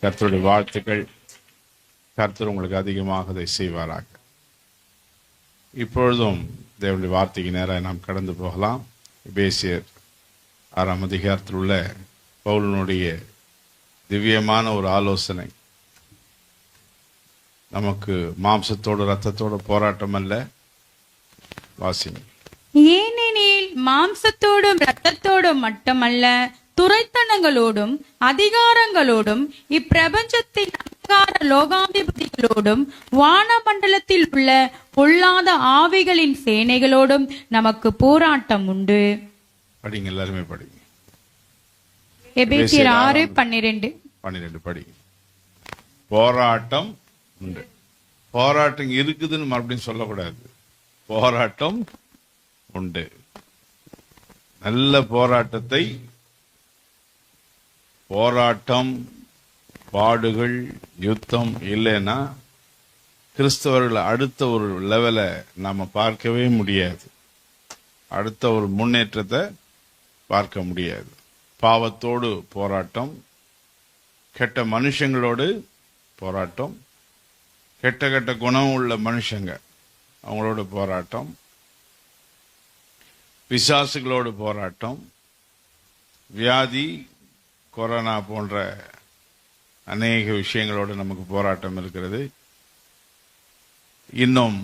கர்த்தருடைய வாழ்த்துக்கள். கர்த்தர் உங்களுக்கு அதிகமாக அதை செய்வாராக. இப்பொழுதும் தேவனுடைய வார்த்தைக்கு நேராக நாம் கடந்து போகலாம். எபேசியர் 6ஆம் அதிகாரத்தில் உள்ள பவுலினுடைய திவ்யமான ஒரு ஆலோசனை. நமக்கு மாம்சத்தோடு இரத்தத்தோடு போராட்டம் அல்ல. வாசிங்க. ஏனெனில் மாம்சத்தோடும் இரத்தத்தோடும் மட்டுமல்ல, துரைத்தனங்களோடும் அதிகாரங்களோடும் இப்பிரபஞ்சத்தின் அந்தகார லோகாதிபதிகளோடும் வானமண்டலத்தில் உள்ள பொல்லாத ஆவிகளின் சேனைகளோடும் நமக்கு போராட்டம் உண்டு. படிங்க, எல்லாருமே படிங்க. எபேசியர் 6:12 படிங்க. போராட்டம் உண்டு. போராட்டம் இருக்குதுன்னு மறுபடியும் சொல்லக்கூடாது. போராட்டம் உண்டு. நல்ல போராட்டத்தை, போராட்டம், பாடுகள், யுத்தம் இல்லைன்னா கிறிஸ்தவர்களை அடுத்த ஒரு லெவலை நாம பார்க்கவே முடியாது. அடுத்த ஒரு முன்னேற்றத்தை பார்க்க முடியாது. பாவத்தோடு போராட்டம், கெட்ட மனுஷங்களோடு போராட்டம், கெட்ட கெட்ட குணம் உள்ள மனுஷங்க அவங்களோட போராட்டம், பிசாசுகளோடு போராட்டம், வியாதி, கொரோனா போன்ற அநேக விஷயங்களோடு நமக்கு போராட்டம் இருக்கிறது. இன்னும்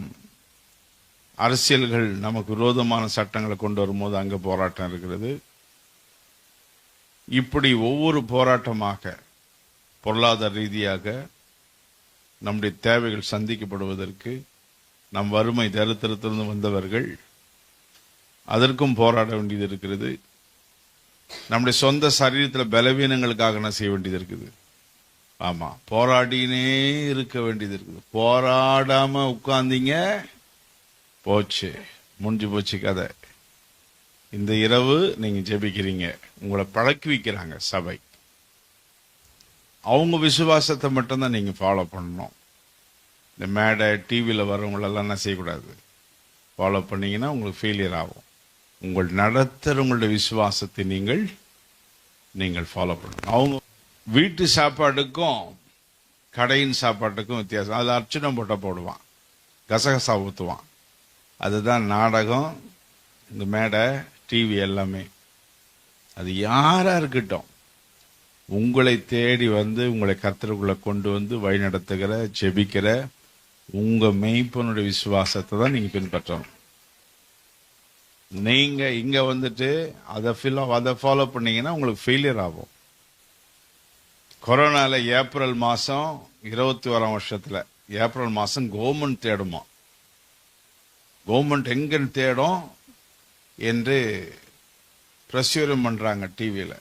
அரசியல்கள் நமக்கு விரோதமான சட்டங்களை கொண்டு வரும்போது அங்கே போராட்டம் இருக்கிறது. இப்படி ஒவ்வொரு போராட்டமாக பொருளாதார ரீதியாக நம்முடைய தேவைகள் சந்திக்கப்படுவதற்கு, நம் வறுமை தரித்திரத்திலிருந்து வந்தவர்கள் அதற்கும் போராட வேண்டியது இருக்கிறது. நம்முடைய சொந்த சரீரத்தில் பலவீனங்களுக்காக என்ன செய்ய வேண்டியது இருக்குது. ஆமா, போராடினே இருக்க வேண்டியது இருக்குது. போராடாம உட்கார்ந்தீங்க, போச்சு, முடிஞ்சு போச்சு கதை. இந்த இரவு நீங்க ஜெபிக்கிறீங்க, உங்களை பழக்கி வைக்கிறாங்க சபை. அவங்க விசுவாசத்தை மட்டும்தான் நீங்க ஃபாலோ பண்ணணும். இந்த மேடை டிவியில் வர்றவங்களெல்லாம் என்ன செய்யக்கூடாது. ஃபாலோ பண்ணீங்கன்னா உங்களுக்கு ஃபெயிலியர் ஆகும். உங்கள் உங்களுடைய விசுவாசத்தை நீங்கள் ஃபாலோ பண்ணணும். அவங்க வீட்டு சாப்பாட்டுக்கும் கடையின் சாப்பாட்டுக்கும் வித்தியாசம். அதில் அர்ச்சனை போடுவான், கசகசா ஊற்றுவான். அதுதான் நாடகம், இந்த மேடை, டிவி எல்லாமே. அது யாரா இருக்கட்டும், உங்களை தேடி வந்து உங்களை கர்த்தருக்குள்ள கொண்டு வந்து வழி நடத்துகிற, ஜெபிக்கிற உங்க மெய்ப்பனுடைய விசுவாசத்தை தான் நீங்க பின்பற்றணும். நீங்க இங்க வந்துட்டு அதை ஃபாலோ பண்ணீங்கன்னா உங்களுக்கு ஃபெயிலியர் ஆகும். கொரோனால ஏப்ரல் மாசம் 21ஆம் வருஷத்துல ஏப்ரல் மாசம் கவர்மெண்ட் தேடுமா, கவர்மெண்ட் எங்க தேடும் என்று பிரசுரம் பண்றாங்க டிவியில.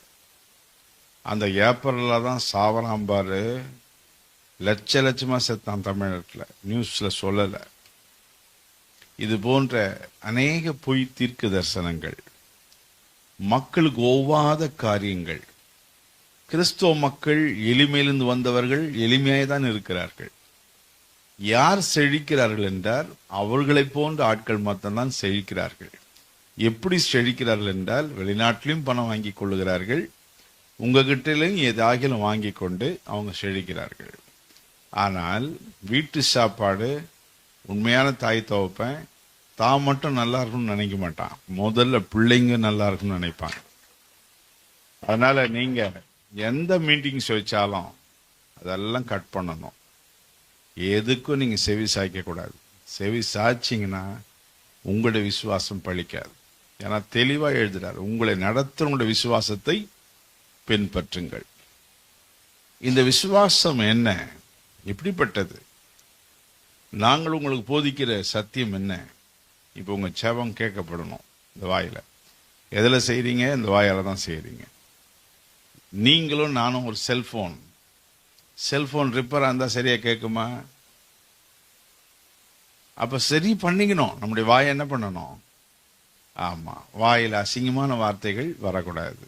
அந்த ஏப்ரல்ல தான் சாவராம்பாரு லட்சமா செத்தான் தமிழ்நாட்டில். நியூஸ்ல சொல்லல. இது போன்ற அநேக பொய் தீர்க்க தரிசனங்கள், மக்களுக்கு ஒவ்வாத காரியங்கள். கிறிஸ்துவ மக்கள் எளிமையிலிருந்து வந்தவர்கள் எளிமையாய் தான் இருக்கிறார்கள். யார் செழிக்கிறார்கள் என்றால் அவர்களை போன்ற ஆட்கள் மட்டும்தான் செழிக்கிறார்கள். எப்படி செழிக்கிறார்கள் என்றால் வெளிநாட்டிலும் பணம் வாங்கி கொள்ளுகிறார்கள், உங்ககிட்டலையும் ஏதாகிலும் வாங்கி கொண்டு அவங்க செழிக்கிறார்கள். ஆனால் வீட்டு சாப்பாடு, உண்மையான தாய் தகப்பன் தான் மட்டும் நல்லா இருக்கும்னு நினைக்க மாட்டான். முதல்ல பிள்ளைங்க நல்லா இருக்கும்னு நினைப்பாங்க. அதனால நீங்க எந்த மீட்டிங்ஸ் வச்சாலும் அதெல்லாம் கட் பண்ணணும். எதுக்கும் நீங்க செவி சாய்க்க கூடாது. செவி சாய்ச்சிங்கன்னா உங்களுடைய விசுவாசம் பழிக்காது. ஏன்னா தெளிவா எழுதுறாரு, உங்களை நடத்துறவங்களுடைய விசுவாசத்தை பின்பற்றுங்கள். இந்த விசுவாசம் என்ன, எப்படிப்பட்டது? நாங்கள் உங்களுக்கு போதிக்கிற சத்தியம் என்ன? இப்போ உங்க செபம் கேட்கப்படணும். இந்த வாயில எதுல செய்றீங்க? இந்த வாயால தான் செய்றீங்க. நீங்களும் நானும் ஒரு செல்போன் ரிப்பேரா இருந்தா சரியா கேட்குமா? அப்ப சரி பண்ணிக்கணும். நம்முடைய வாயை என்ன பண்ணணும்? ஆமா, வாயில அசிங்கமான வார்த்தைகள் வரக்கூடாது.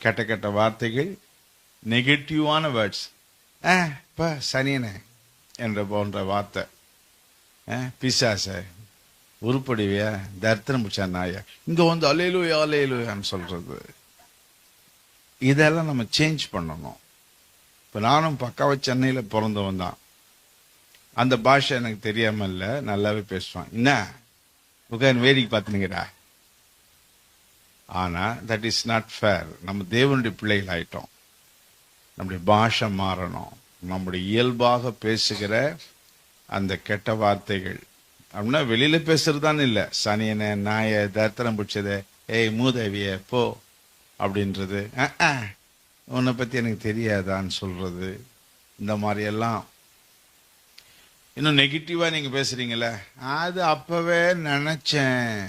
கெட்ட கெட்ட வார்த்தைகள், நெகட்டிவான வேர்ட்ஸ், சனியனே என்ற போன்ற வார்த்தை, பிசாச உருப்படிவியா, தர்த்தனம் பிடிச்சா நாயா, இங்க வந்து அலேலுயான்னு சொல்றது, இதெல்லாம் நம்ம சேஞ்ச் பண்ணணும். இப்போ நானும் பக்காவா சென்னையில் பிறந்தவன் தான். அந்த பாஷை எனக்கு தெரியாம இல்ல, நல்லாவே பேசுவான். என்ன உட்காந்து வேடிக்கை பார்த்துனுங்கிறா. ஆனா தட் இஸ் நாட் ஃபேர். நம்ம தேவனுடைய பிள்ளைகள் ஆயிட்டோம். நம்முடைய பாஷை மாறணும். நம்முடைய இயல்பாக பேசுகிற அந்த கெட்ட வார்த்தைகள் அப்படின்னா வெளியில பேசுறதுதான் இல்லை. சனியனை, நாய, தர்த்தனம் பிடிச்சத, ஏய் மூதவிய போ அப்படின்றது, உன்னை பத்தி எனக்கு தெரியாதான்னு சொல்றது, இந்த மாதிரி எல்லாம். இன்னும் நெகட்டிவா நீங்க பேசுறீங்களே, அது அப்பவே நினைச்சேன்.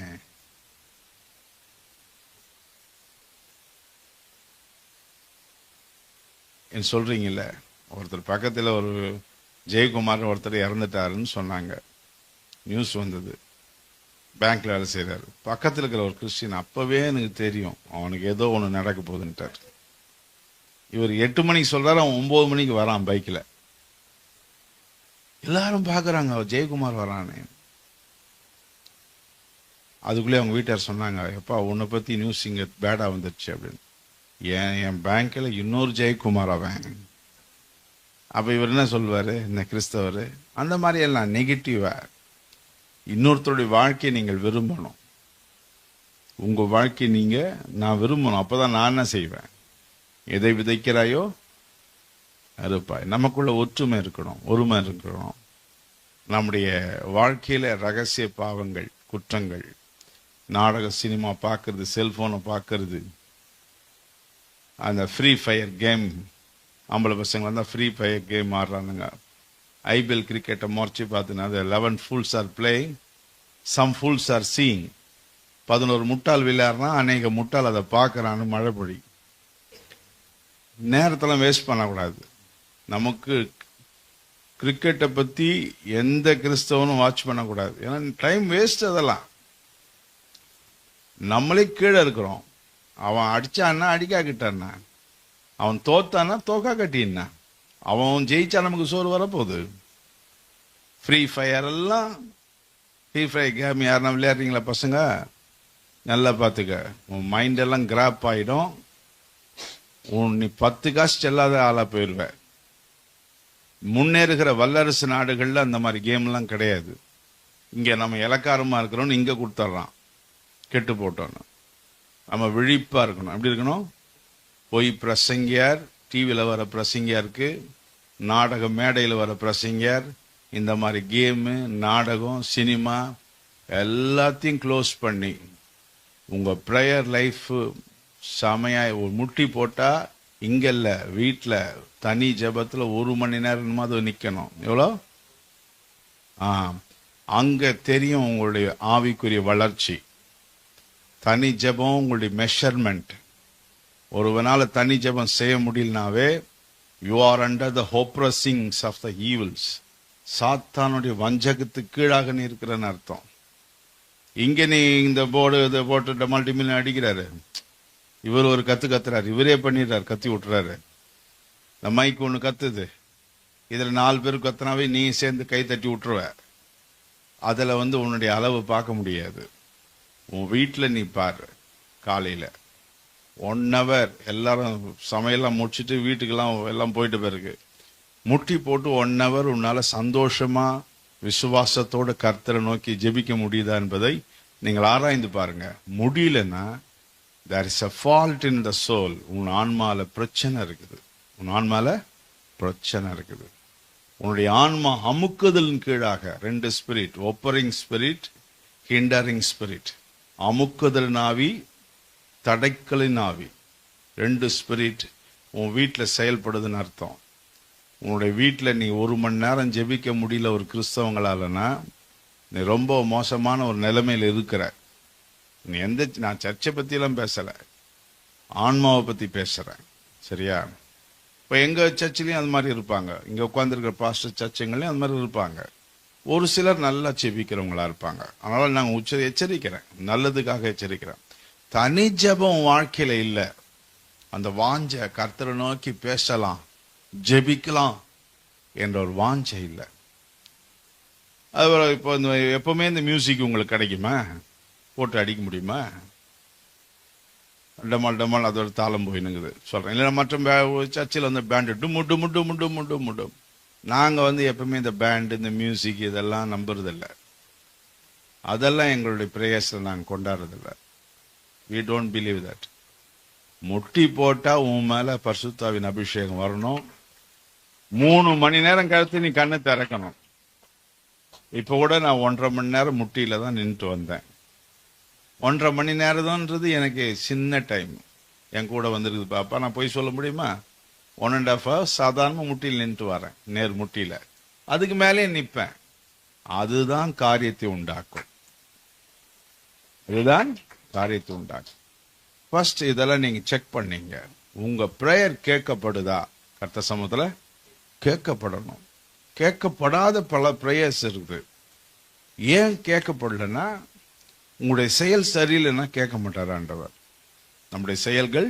சொல்றீங்கல்ல. ஒருத்தர் பக்கத்தில் ஒரு ஜெயக்குமார் ஒருத்தர் இறந்துட்டாருன்னு சொன்னாங்க, நியூஸ் வந்தது. பேங்க்ல வேலை செய்யறாரு. பக்கத்தில் இருக்கிற ஒரு கிறிஸ்டின், அப்பவே எனக்கு தெரியும் அவனுக்கு ஏதோ ஒன்று நடக்க போகுதுன்ட்டார். இவர் 8 மணிக்கு சொல்றாரு, அவன் 9 மணிக்கு வரான் பைக்கில். எல்லாரும் பார்க்குறாங்க ஜெயக்குமார் வரானே. அதுக்குள்ளே அவங்க வீட்டார் சொன்னாங்க, எப்பா உன்னை பற்றி நியூஸ் இங்கே பேடாக வந்துடுச்சு அப்படின்னு. என் பேங்க்கில் இன்னொரு ஜெயக்குமார் அவன். அப்போ இவர் என்ன சொல்வார், இந்த கிறிஸ்தவர்? அந்த மாதிரி எல்லாம் நெகட்டிவா. இன்னொருத்தருடைய வாழ்க்கையை நீங்கள் விரும்பணும். உங்கள் வாழ்க்கையை நீங்கள் நான் விரும்பணும். அப்போ தான் நான் என்ன செய்வேன்? எதை விதைக்கிறாயோ அறுப்பாய். நமக்குள்ள ஒற்றுமை இருக்கணும், ஒருமை இருக்கணும். நம்முடைய வாழ்க்கையில ரகசிய பாவங்கள், குற்றங்கள், நாடக சினிமா பார்க்கறது, செல்போனை பார்க்கறது, அந்த ஃப்ரீ ஃபயர் கேம், ஆம்பளை பசங்க வந்தால் ஃப்ரீ ஃபயர் கேம் ஆடுறானுங்க. ஐபிஎல் கிரிக்கெட்டை முறைச்சி பார்த்துனா அது 11 fools are playing, some fools are seeing. 11 முட்டாள் விளையாடுறா, அநேக முட்டாள் அதை பார்க்கறான்னு மழை பொழி. நேரத்தெல்லாம் வேஸ்ட் பண்ணக்கூடாது. நமக்கு கிரிக்கெட்டை பற்றி எந்த கிறிஸ்தவனும் வாட்ச் பண்ணக்கூடாது. ஏன்னா டைம் வேஸ்ட். அதெல்லாம் நம்மளே கீழே இருக்கிறோம். அவன் அடிச்சான்னா அடிக்காக்கிட்டான்னா, அவன் தோத்தான்னா தோக்கா கட்டின்னா, அவன் ஜெயிச்சா நமக்கு சோறு வரப்போகுது. ஃப்ரீ ஃபயர் எல்லாம், ஃப்ரீ ஃபயர் கேம் யாருன்னா விளையாடுறீங்களா பசங்க? நல்லா பார்த்துக்க, உன் மைண்டெல்லாம் கிராப் ஆகிடும். நீ 10 காசு செல்லாத ஆளா போயிடுவ. முன்னேறுகிற வல்லரசு நாடுகளில் அந்த மாதிரி கேம்லாம் கிடையாது. இங்கே நம்ம இலக்காரமாக இருக்கிறோன்னு இங்கே கொடுத்துட்றான், கெட்டு போட்டோன்னு. நம்ம விழிப்பாக இருக்கணும். எப்படி இருக்கணும்? போய் பிரசங்கியார், டிவியில் வர பிரசங்கியாருக்கு, நாடக மேடையில் வர பிரசங்கியார், இந்த மாதிரி கேமு, நாடகம், சினிமா எல்லாத்தையும் க்ளோஸ் பண்ணி உங்கள் ப்ரேயர் லைஃப் செமையாக ஒரு முட்டி போட்டால் இங்கே இல்லை, வீட்டில் தனி ஜபத்தில் 1 மணி நேரமாவது நிற்கணும். எவ்வளோ? அங்கே தெரியும் உங்களுடைய ஆவிக்குரிய வளர்ச்சி. தனி ஜபம் உங்களுடைய மெஷர்மெண்ட். ஒருவனால தனி ஜபம் செய்ய முடியலனாவே you are under the oppressings of the evils. சாத்தானுடைய வஞ்சகத்துக்கு கீழாக நீ இருக்கிறன்னு அர்த்தம். இங்கே நீ இந்த போர்டு இதை போட்டு மல்டிமில்லியன் அடிக்கிறாரு, இவர் ஒரு கத்துறாரு, இவரே பண்ணிடுறாரு, கத்தி விட்டுறாரு. இந்த மைக் ஒன்று கத்துது, இதில் 4 பேர் கத்துனாவே நீ சேர்ந்து கை தட்டி விட்டுருவ. அதில் உன்னுடைய அளவு பார்க்க முடியாது. உன் வீட்டில் நீ பாரு, காலையில் 1 hour எல்லாரும் சமையல்லாம் முடிச்சுட்டு வீட்டுக்கெல்லாம் எல்லாம் போயிட்டு பிறகு முட்டி போட்டு 1 hour உன்னால் சந்தோஷமாக விசுவாசத்தோடு கர்த்தரை நோக்கி ஜெபிக்க முடியுதா என்பதை நீங்கள் ஆராய்ந்து பாருங்க. முடியலன்னா there is a fault in the soul. உன் ஆன்மால பிரச்சனை இருக்குது. உன் ஆன்மால பிரச்சனை இருக்குது. உன்னுடைய ஆன்மா அமுக்குதலின் கீழாக 2 ஸ்பிரிட், ஒப்பரிங் ஸ்பிரிட், ஹிண்டரிங் ஸ்பிரிட். அமுக்குதலின் ஆவி, தடைக்கலின் ஆவி, 2 ஸ்பிரிட் உன் வீட்டில் செயல்படுதுன்னு அர்த்தம். உன்னுடைய வீட்டில் நீ 1 மணி நேரம் ஜெபிக்க முடியல ஒரு கிறிஸ்தவங்களாலனா நீ ரொம்ப மோசமான ஒரு நிலைமையில் இருக்கிற. நீ நான் சர்ச்சை பற்றியெல்லாம் பேசலை, ஆன்மாவை பற்றி பேசுகிறேன். சரியா? இப்போ எங்கள் சர்ச்சிலையும் அது மாதிரி இருப்பாங்க, இங்கே உட்காந்துருக்கிற பாஸ்டர் சர்ச்சைங்களையும் அது மாதிரி இருப்பாங்க. ஒரு சிலர் நல்லா செபிக்கிறவங்களா இருப்பாங்க. அதனால் நாங்கள் எச்சரிக்கிறேன், நல்லதுக்காக எச்சரிக்கிறேன். தனி ஜெபம் வாழ்க்கையில் இல்லை. அந்த வாஞ்சை, கர்த்தரை நோக்கி பேசலாம், ஜெபிக்கலாம் என்ற ஒரு வாஞ்சை இல்லை. அது இப்போ எப்பவுமே இந்த மியூசிக் உங்களுக்கு கிடைக்குமா? போட்டு அடிக்க முடியுமா? டமால் டமால் அதோட தாளம் போயினுங்குது சொல்கிறேன். இல்லைன்னா மற்ற சர்ச்சில் வந்து பேண்டு டும்மு டும்மு டும்மு டும்மு டும்மு டும். நாங்கள் வந்து எப்பவுமே இந்த பேண்டு இந்த மியூசிக் இதெல்லாம் நம்புறதில்ல. அதெல்லாம் எங்களுடைய பிரேயர்ஸில் நாங்கள் கொண்டாடுறதில்ல. we don't believe that. முட்டி போட்டால் உன் மேலே பரிசுத்தாவின் அபிஷேகம் வரணும். 3 மணி நேரம் கழித்து நீ கண்ணை திறக்கணும். இப்போ கூட நான் 1.5 மணி நேரம் முட்டியில தான் நின்றுட்டு வந்தேன். 1.5 மணி நேரம்ன்றது எனக்கு சின்ன டைம். என் கூட வந்துருக்குது பாப்பா, நான் போய் சொல்ல முடியுமா? 1.5 hours சாதாரண முட்டியில் நின்றுட்டு வரேன், நேர் முட்டியில. அதுக்கு மேலே நிற்பேன். அதுதான் காரியத்தை உண்டாக்கும். இதுதான் காரியத்தை உண்டாக்கும். ஃபர்ஸ்ட் இதெல்லாம் நீங்க செக் பண்ணீங்க. உங்க பிரேயர் கேட்கப்படுதா? கர்த்தர் சமூகத்துல கேட்கப்படணும். கேட்கப்படாத பல பிரேயர்ஸ் இருக்குது. ஏன் கேட்கப்படலன்னா, உங்களுடைய செயல் சரியில்லைன்னா கேட்க மாட்டார் ஆண்டவர். நம்முடைய செயல்கள்,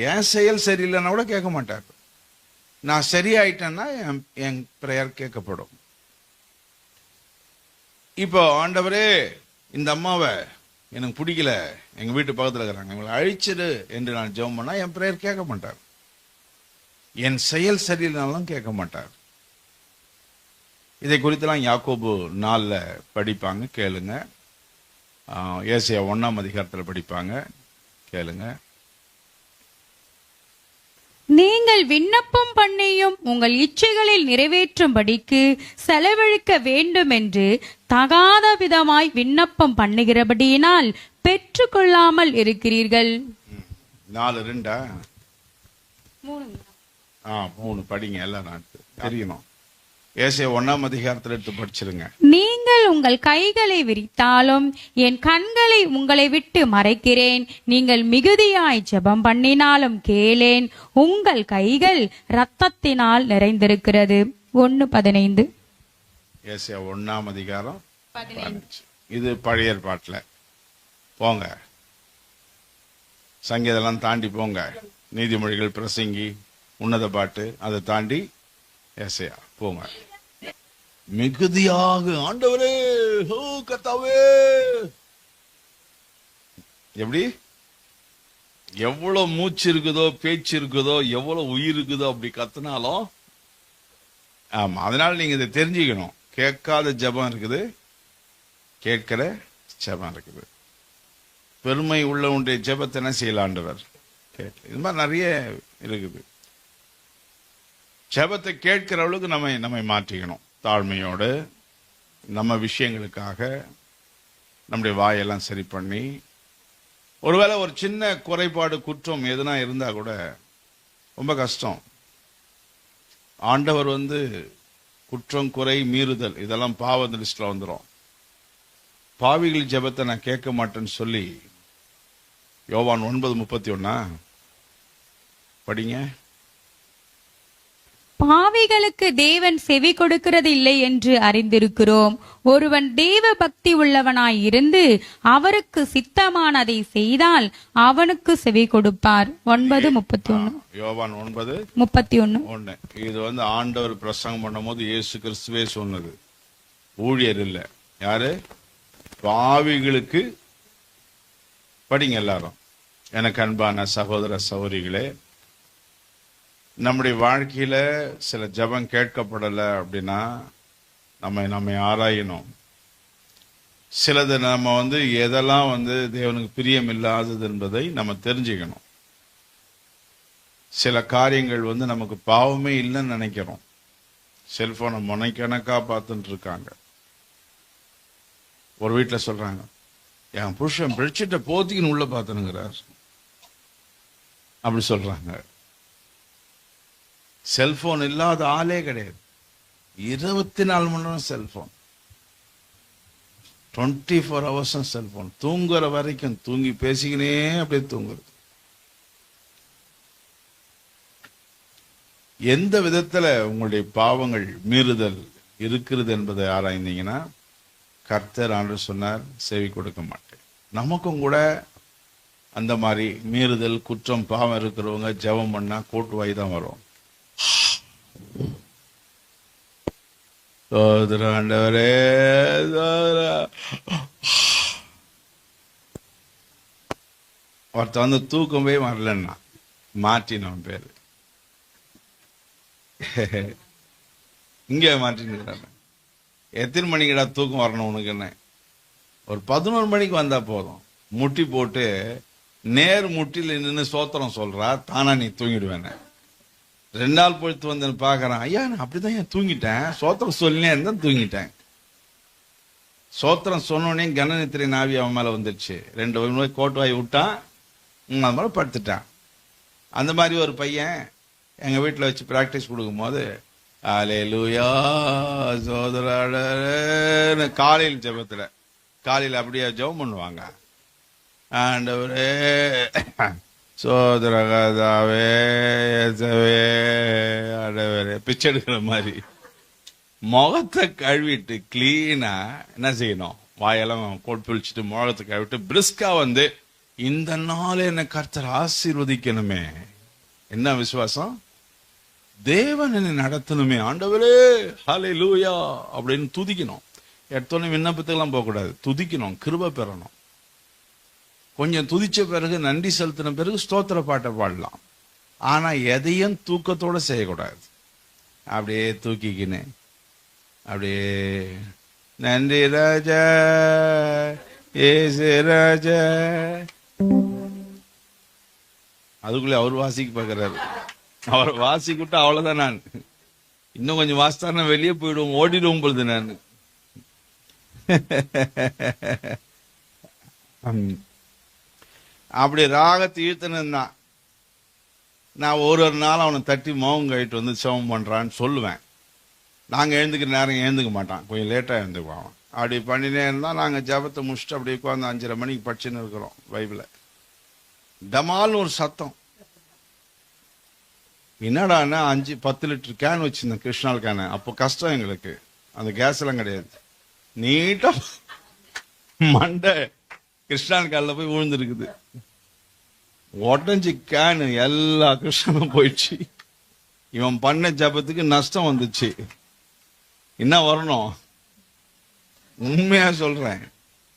என் செயல் சரியில்லைன்னா கூட கேட்க மாட்டார். நான் சரியாயிட்டேன்னா என் பிரேயர் கேட்கப்படும். இப்போ ஆண்டவரே இந்த அம்மாவை எனக்கு பிடிக்கல, எங்க வீட்டு பக்கத்தில் இருக்கிறாங்க, எங்களை அழிச்சிடு என்று நான் ஜெபம் பண்ணா என் பிரேயர் கேட்க மாட்டார். என் செயல் சரியில்லைனாலும் கேட்க மாட்டார். இதை குறித்தெல்லாம் யாக்கோபு 4 படிப்பாங்க, கேளுங்க. ஏசாயா 1ஆம் அதிகாரத்தில் படிப்பாங்க, கேளுங்க. நீங்கள் விண்ணப்பம் பண்ணியும் உங்கள் இச்சைகளில் நிறைவேற்றும்படிக்கு செலவழிக்க வேண்டும் என்று தகாத விதமாய் விண்ணப்பம் பண்ணுகிறபடியினால் பெற்றுக்கொள்ளாமல் இருக்கிறீர்கள். 4:2 3 படிங்க. எல்லாம் நான் தெரியணும். ஏசாயா 1ஆம் அதிகாரத்தில் எடுத்து படிச்சிருங்க. நீங்கள் உங்கள் கைகளை விரித்தாலும் என் கண்களை உங்களை விட்டு மறைக்கிறேன். நீங்கள் மிகுதியாய் ஜெபம் பண்ணினாலும் கேளேன். உங்கள் கைகள் இரத்தத்தினால் நிறைந்திருக்கிறது. 1:15. ஏசாயா 1ஆம் அதிகாரம் 15. இது பழைய ஏற்பாட்டுல. போங்க, சங்கீதெல்லாம் தாண்டி போங்க. நீதிமொழிகள், பிரசங்கி, உன்னத பாட்டு, அதை தாண்டி ஏசாயா போங்க. மிகுதியாக ஆண்டவரே, ஓ கர்த்தாவே, எப்படி எவ்வளவு மூச்சு இருக்குதோ, பேச்சு இருக்குதோ, எவ்வளவு உயிர் இருக்குதோ, அப்படி கத்துனாலும் ஆமா. அதனால நீங்க இதை தெரிஞ்சுக்கணும். கேட்காத ஜெபம் இருக்குது, கேட்கிற ஜெபம் இருக்குது. பெருமை உள்ளவனுடைய ஜெபத்தை என்ன செய்யல ஆண்டவர் கேட்கல. இது மாதிரி நிறைய இருக்குது. ஜெபத்தை கேட்கிறவளுக்கு நம்மை மாற்றிக்கணும். தாழ்மையோடு நம்ம விஷயங்களுக்காக நம்முடைய வாயெல்லாம் சரி பண்ணி, ஒருவேளை ஒரு சின்ன குறைபாடு, குற்றம் எதுனா இருந்தா கூட ரொம்ப கஷ்டம். ஆண்டவர் வந்து குற்றம், குறை, மீறுதல் இதெல்லாம் பாவ லிஸ்ட்ல வந்துடும். பாவிகள் ஜெபத்தை நான் கேட்க மாட்டேன்னு சொல்லி யோவான் 9:31 படிங்க. பாவிகளுக்கு தேவன் செவி கொடுக்கிறது இல்லை என்று அறிந்திருக்கிறோம். ஒருவன் தேவ பக்தி உள்ளவனாய் இருந்து அவருக்கு சித்தமானதை செய்தால் அவனுக்கு செவி கொடுப்பார். 9:31. யோவான் 9:31. இது வந்து ஆண்டவர் பிரசங்கம் பண்ணும் போது இயேசு கிறிஸ்துவே சொன்னது. ஊழியர் இல்ல, யாரு? பாவிகளுக்கு. படிங்க எல்லாரும். எனக்கு அன்பான சகோதர சகோதரிகளே, நம்முடைய வாழ்க்கையில சில ஜெபம் கேட்கப்படலை அப்படின்னா நம்மை ஆராயணும். சிலது நம்ம வந்து எதெல்லாம் வந்து தேவனுக்கு பிரியம் இல்லாதது என்பதை நம்ம தெரிஞ்சுக்கணும். சில காரியங்கள் வந்து நமக்கு பாவமே இல்லைன்னு நினைக்கிறோம். செல்போனை முனைக்கணக்கா பார்த்துட்டு இருக்காங்க. ஒரு வீட்டில் சொல்றாங்க, என் புருஷன் பெட்ஷீட்டை போத்திக்கின்னு உள்ள பார்த்துனுங்கிறார் அப்படி சொல்றாங்க. செல்போன் இல்லாத ஆளே கிடையாது. 24 மணி நேரம் செல்போன், 24 hours செல்போன். தூங்குற வரைக்கும் தூங்கி பேசிக்கினே அப்படியே தூங்குறது. எந்த விதத்துல உங்களுடைய பாவங்கள், மீறுதல் இருக்கிறது என்பதை ஆராய்ந்தீங்கன்னா கர்த்தர் ஆண்டவர் சொன்னார், செவி கொடுக்க மாட்டேன். நமக்கும் கூட அந்த மாதிரி மீறுதல், குற்றம், பாவம் இருக்கிறவங்க ஜெபம் பண்ணா கோட்டு வாய் தான் வரும். ஆண்டவரே, ஒருத்தன் வந்து தூக்கமே வரலன்னா மாற்றினவன் பேரு. இங்கே மாற்றினுக்கிறான். எத்தனை மணிக்குடா தூக்கம் வரணும் உனக்கு? என்ன, ஒரு 11 மணிக்கு வந்தா போதும். முட்டி போட்டு நேர் முட்டில நின்று சோத்திரம் சொல்றா, தானா நீ தூங்கிடுவேன். 2 நாள் பொழுது வந்து பாக்குறான், ஐயா நான் அப்படிதான் ஏன் தூங்கிட்டேன், சோத்திரம் சொல்லினே இருந்தா தூங்கிட்டேன். சோத்திரம் சொன்னோடனே கனநித்திரை நாவி அவன் மேல வந்துருச்சு. 2 கோட்டு வாய் விட்டான், அது மேல படுத்துட்டான். அந்த மாதிரி ஒரு பையன் எங்க வீட்டுல வச்சு பிராக்டிஸ் கொடுக்கும் போது அல்லேலூயா சோதர காலையில் ஜெபத்துல காலையில் அப்படியே ஜெபம் பண்ணுவாங்க. ஆண்டவரே சோதரகதாவே ஆண்டவரே பிச்சை எடுக்கிற மாதிரி முகத்தை கழுவிட்டு கிளீனா என்ன செய்யணும், வாயெல்லாம் கோட் பிழிச்சிட்டு முகத்தை கழுவிட்டு பிரிஸ்கா வந்து இந்த நாள் என்ன கர்த்தர் ஆசீர்வதிக்கணுமே. என்ன விசுவாசம்? தேவன் என்னை நடத்தணுமே, ஆண்டவரே ஹல்லேலூயா அப்படின்னு துதிக்கணும். எடுத்தோன்னே விண்ணப்பத்துக்கெல்லாம் போகக்கூடாது, துதிக்கணும், கிருபை பெறணும். கொஞ்சம் துதிச்ச பிறகு நன்றி செலுத்தின பிறகு ஸ்தோத்திர பாட்டை பாடலாம். ஆனா எதையும் தூக்கத்தோட செய்யக்கூடாது. அப்படியே தூக்கிக்கின்னு அப்படியே நன்றி ராஜா ஏசு ராஜா, அதுக்குள்ளே அவர் வாசிக்க பார்க்கிறாரு. அவர் வாசிக்கிட்டு அவ்வளவுதான். நான் இன்னும் கொஞ்சம் வாசித்தா வெளியே போயிடுவோம், ஓடிடுவோம் பொழுது நான். அப்படி ராகத்தை இழுத்துன்னு தான் நான் ஒரு நாள் அவனை தட்டி மௌங்க கழிட்டு வந்து சிவம் பண்றான்னு சொல்லுவேன். நாங்க எழுந்துக்கிற நேரம் எழுந்துக்க மாட்டான், கொஞ்சம் லேட்டா எழுந்துக்குவான். அப்படி பண்ணினே இருந்தா நாங்க ஜபத்தை முடிச்சுட்டு அப்படியே உட்காந்து 5:30 மணிக்கு படிச்சுன்னு இருக்கிறோம் பைபிள. டமால்னு ஒரு சத்தம். என்னடான்னா 5-10 லிட்டர் கேன் வச்சிருந்தேன், கிருஷ்ணால் கேன். அப்போ கஷ்டம் எங்களுக்கு, அந்த கேஸ் எல்லாம் கிடையாது. நீட்டா மண்டை கிருஷ்ணால் கேன்ல போய் விழுந்துருக்குது. உடஞ்சி கேனு எல்லா கிருஷ்ணனும் போயிடுச்சு. இவன் பண்ண ஜபத்துக்கு நஷ்டம் வந்துச்சு. என்ன வரணும்? உண்மையா சொல்றேன்,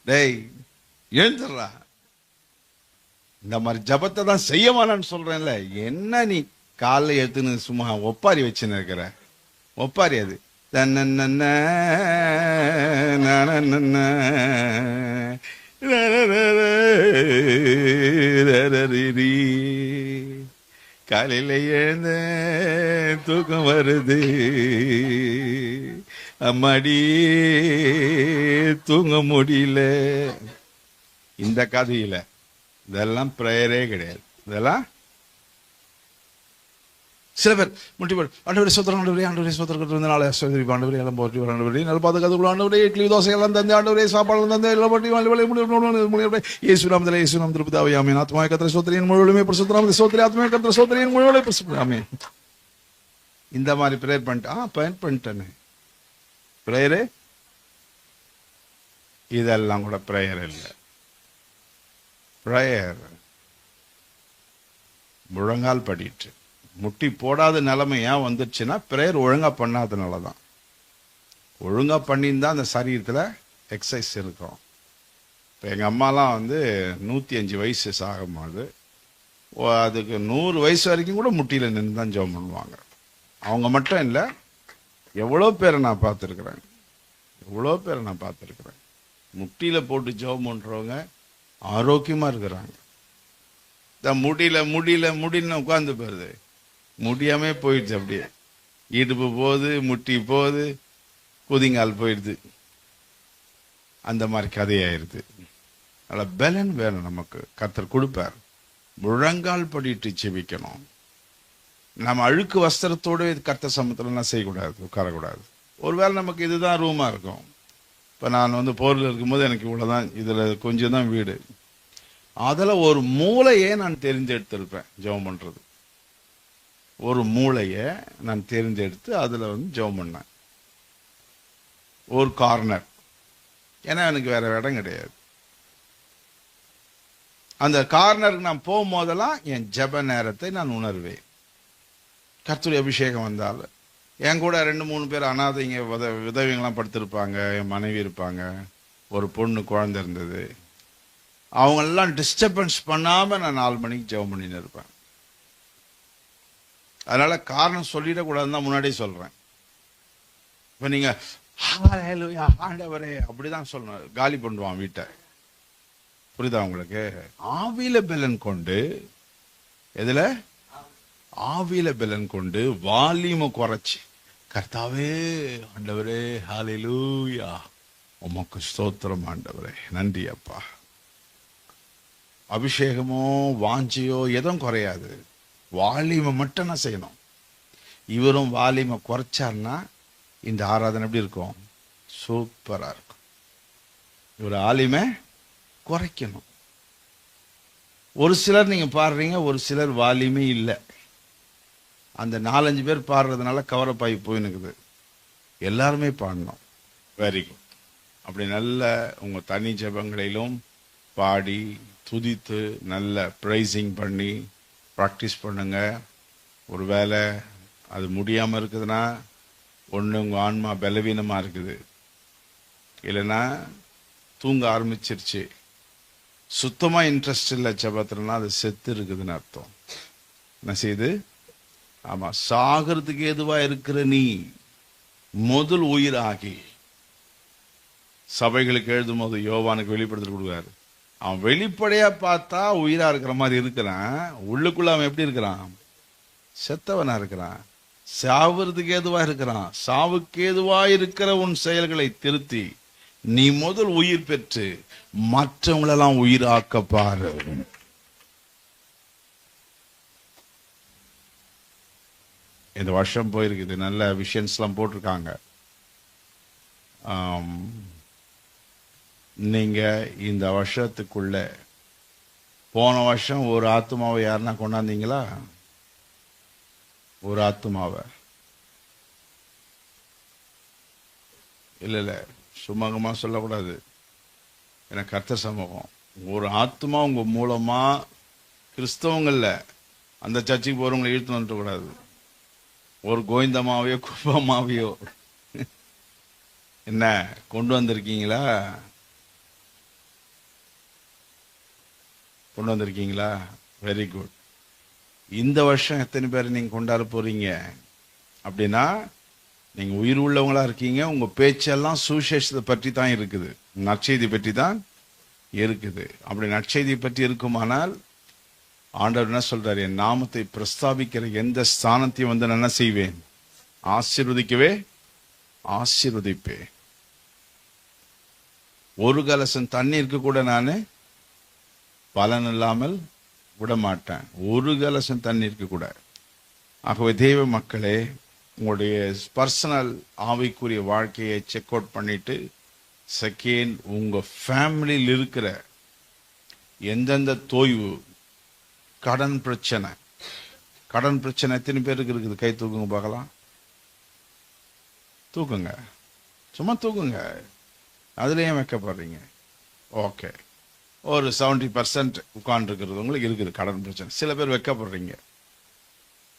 டேய் எழுந்துடுறா, இந்த மாதிரி ஜபத்தை தான் செய்யவானான்னு சொல்றேன்ல. என்ன நீ காலைல எடுத்துன்னு சும்மா ஒப்பாரி வச்சுன்னு இருக்கிற? ஒப்பாரி அது. காலையில எழுந்த தூக்கம் வருது, அம்மாடி தூங்க முடியல. இந்த கதையில இதெல்லாம் பிரேயரே கிடையாது. இதெல்லாம் சில பேர் முட்டி போடு, ஆண்டவரே சோதரம், ஆண்டவரே ஆண்டவரே சோதரம், நாளை ஆண்டவரே எல்லாம் போட்டி ஆண்டவரே நல்ல பாதுகாத்துக்குள்ள ஆண்டவரே இட்லி தோசை எல்லாம் தந்து ஆண்டவரே சாப்பாடு தந்து எல்லாம் போட்டி இயேசுநாமத்திலே இயேசுநாம திருப்பதாவே ஆமென். ஆத்மாவே கர்த்தரை ஸ்தோத்திரியின் முழுவதுமே பரிசுத்தராமத்தை ஸ்தோத்திரி, ஆத்மாவே கர்த்தரை ஸ்தோத்திரியின் முழுவதுமே பரிசுத்தம் ஆமென். இந்த மாதிரி பிரேயர் பண்ணிட்டேன்னு பிரேயரு இதெல்லாம் கூட பிரேயர் இல்லை. பிரேயர் முழங்கால் படிட்டு முட்டி போடாத நிலைமை ஏன் வந்துச்சுன்னா பிரேயர் ஒழுங்கா பண்ணாதனால தான். ஒழுங்கா பண்ணியிருந்தா அந்த சரீரத்தில் எக்ஸசைஸ் இருக்கும். இப்போ எங்கள் அம்மாலாம் வந்து 105 வயசு ஆகும்போது அதுக்கு 100 வயசு வரைக்கும் கூட முட்டியில் நின்று தான் ஜெபம் பண்ணுவாங்க. அவங்க மட்டும் இல்லை, எவ்வளோ பேரை நான் பார்த்துருக்குறேன். முட்டியில் போட்டு ஜெபம் பண்ணுறவங்க ஆரோக்கியமாக இருக்கிறாங்க. முடியல உட்காந்து போயிருது, முடியாமே போயிடுச்சு. அப்படியே இடுப்பு போகுது, முட்டி போகுது, குதிங்கால் போயிடுது. அந்த மாதிரி கதையாயிருது. அதில் பலன் வேணும் நமக்கு, கர்த்தர் கொடுப்பார். முழங்கால் படிட்டு செபிக்கணும். நம்ம அழுக்கு வஸ்திரத்தோடு கர்த்தர் சமூகத்திலலாம் செய்யக்கூடாது, உட்காரக்கூடாது. ஒருவேளை நமக்கு இதுதான் ரூமாக இருக்கும். இப்போ நான் வந்து போரில் இருக்கும்போது எனக்கு இவ்வளோதான், இதில் கொஞ்சம் தான் வீடு. அதில் ஒரு மூளையே நான் தெரிந்தெடுத்திருப்பேன் ஜெபம் பண்ணுறது. ஒரு மூளையை நான் தேர்ந்தெடுத்து அதில் வந்து ஜெபம் பண்ணேன். ஒரு கார்னர், ஏன்னா எனக்கு வேற இடம் கிடையாது. அந்த கார்னருக்கு நான் போகும்போதெல்லாம் என் ஜெப நேரத்தை நான் உணர்வேன். கர்த்தருடைய அபிஷேகம் வந்தால் என் கூட 2-3 பேர் அனாதைங்க விதவிங்கெல்லாம் படுத்திருப்பாங்க. என் மனைவி இருப்பாங்க, ஒரு பொண்ணு குழந்தை இருந்தது. அவங்கெல்லாம் டிஸ்டர்பன்ஸ் பண்ணாம நான் 4 மணிக்கு ஜெபம் பண்ணின்னு இருப்பேன். அதனால காரணம் சொல்லிடக்கூடாதுன்னு தான் முன்னாடியே சொல்றேன். இப்ப நீங்க ஹல்லேலூயா ஆண்டவரே அப்படிதான் சொல்லணும், காலி பண்ணுவான் வீட்டை. புரியுதா உங்களுக்கு? ஆவியில பெலன் கொண்டு, எதுல? ஆவியில பெலன் கொண்டு வால்யூமை குறைச்சி, கர்த்தாவே ஆண்டவரே ஹல்லேலூயா உமக்கு ஸ்தோத்திரம் ஆண்டவரே நன்றி அப்பா. அபிஷேகமோ வாஞ்சியோ எதுவும் குறையாது, வால்யூமை மட்டும் நான் செய்யணும். இவரும் வால்யூமை குறைச்சார்னா இந்த ஆராதனை எப்படி இருக்கும்? சூப்பரா இருக்கும். இவர் வால்யூமை குறைக்கணும். ஒரு சிலர் நீங்க பாடுறீங்க, ஒரு சிலர் வால்யூமே இல்லை. அந்த 4-5 பேர் பாடுறதுனால கவரப் ஆகி போயினுக்குது. எல்லாருமே பாடணும். Very good. அப்படி நல்ல உங்க தனி ஜெபங்களிலும் பாடி துதித்து நல்ல ப்ரைசிங் பண்ணி ப்ராக்டிஸ் பண்ணுங்க. ஒருவேளை அது முடியாமல் இருக்குதுன்னா, ஒன்று உங்கள் ஆன்மா பலவீனமாக இருக்குது, இல்லைன்னா தூங்க ஆரம்பிச்சிருச்சு, சுத்தமாக இன்ட்ரெஸ்ட் இல்லை ஜெபத்துலன்னா அது செத்து இருக்குதுன்னு அர்த்தம். என்ன செய்யுது? ஆமாம், சாகிறதுக்கு எதுவாக இருக்கிற நீ முதல் உயிராகி, சபைகளுக்கு எழுதும் போது யோவானுக்கு வெளிப்படுத்தி கொடுக்குறாரு. அவன் வெளிப்படையா பார்த்தா உயிரா இருக்கிற மாதிரி இருக்கிறான், உள்ளுக்குள்ள அவன் எப்படி இருக்கிறான்? செத்தவனா இருக்கிறான். சாவுறதுக்கு ஏதுவா இருக்கிறான். சாவுக்கு ஏதுவா இருக்கிற உன் செயல்களை திருத்தி நீ முதல் உயிர் பெற்று மற்றவங்களெல்லாம் உயிராக்க பாரு. இந்த வருஷம் போயிருக்குது, நல்ல விஷயம்ஸ் எல்லாம் போட்டிருக்காங்க. நீங்க இந்த வருஷத்துக்குள்ள போன வருஷம் ஒரு ஆத்மாவை யாருன்னா கொண்டாந்தீங்களா? ஒரு ஆத்மாவை இல்ல சுமூகமா சொல்லக்கூடாது, எனக்கு கர்த்தர் சமூகம். ஒரு ஆத்மா உங்க மூலமா கிறிஸ்தவங்கள்ல அந்த சர்ச்சுக்கு போறவங்களை இழுத்து வந்துட கூடாது. ஒரு கோவிந்தமாவையோ குப்பமாவையோ என்ன கொண்டு வந்திருக்கீங்களா? கொண்டு வந்திருக்கீங்களா? Very good. இந்த வருஷம் எத்தனை பேர் நீங்க கொண்டாட போறீங்க அப்படின்னா, நீங்க உயிர் உள்ளவங்களா இருக்கீங்க. உங்க பேச்செல்லாம் சுவிசேஷத்தை பற்றி தான் இருக்குது, நற்செய்தி பற்றி தான் இருக்குது. அப்படி நற்செய்தி பற்றி இருக்குமானால் ஆண்டவர் என்ன சொல்றாரு? என் நாமத்தை பிரஸ்தாபிக்கிற எந்த ஸ்தானத்தையும் வந்து நான் என்ன செய்வேன்? ஆசீர்வதிக்கவே ஆசீர்வதிப்பேன். ஒரு கலசம் தண்ணீருக்கு கூட நான் பலன் இல்லாமல் விட மாட்டேன், ஒரு கலசம் தண்ணீருக்கு கூட. ஆகவே தெய்வ மக்களே, உங்களுடைய பர்சனல் ஆவிக்குரிய வாழ்க்கையை செக் அவுட் பண்ணிட்டு, செகண்ட் உங்க ஃபேமிலியில் இருக்கிற எந்தெந்த தொய்வு, கடன் பிரச்சனை, கடன் பிரச்சனை எத்தனை பேருக்கு இருக்குது? கை தூக்குங்க பார்க்கலாம். தூக்குங்க, சும்மா தூக்குங்க. அதுலேயும் வைக்கப்படுறீங்க. ஓகே, ஒரு 70% உட்கார்ந்துருக்கிறது உங்களுக்கு இருக்குது கடன் பிரச்சனை. சில பேர் வைக்கப்படுறீங்க.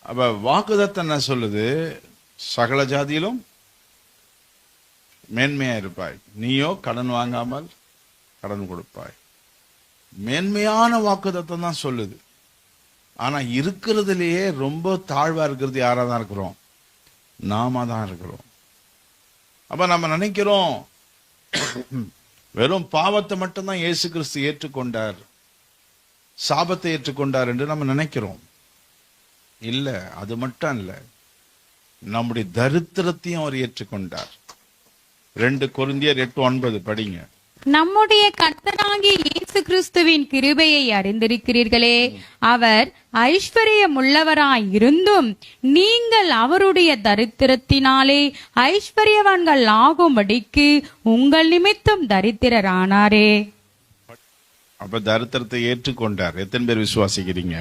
அப்ப வாக்குதத்தம் என்ன சொல்லுது? சகல ஜாதியிலும் மேன்மையா இருப்பாய், நீயோ கடன் வாங்காமல் கடன் கொடுப்பாய். மேன்மையான வாக்குதத்தம் தான் சொல்லுது. ஆனா இருக்கிறதுலயே ரொம்ப தாழ்வா இருக்கிறது யாரா தான் இருக்கிறோம்? நாம தான் இருக்கிறோம். அப்ப நம்ம நினைக்கிறோம் வெறும் பாவத்தை மட்டும்தான் இயேசு கிறிஸ்து ஏற்றுக்கொண்டார், சாபத்தை ஏற்றுக்கொண்டார் என்று நம்ம நினைக்கிறோம். இல்ல, அது மட்டும் இல்ல, நம்முடைய தரித்திரத்தையும் அவர் ஏற்றுக்கொண்டார். 2 கொரிந்தியர் 8:9 படிங்க. நம்முடைய கர்த்தராகிய இயேசு கிறிஸ்துவின் கிருபையை அறிந்திருக்கிறீர்களே, அவர் ஐஸ்வர்யமுள்ளவராய் இருந்தும் நீங்கள் அவருடைய தரித்திரத்தினாலே ஐஸ்வர்யவான்கள் ஆகும்படிக்கு உங்கள் நிமித்தம் தரித்திரரானாரே. அப்ப தரித்திரத்தை ஏற்றுக்கொண்டார். எத்தனை பேர் விசுவாசிக்கிறீங்க?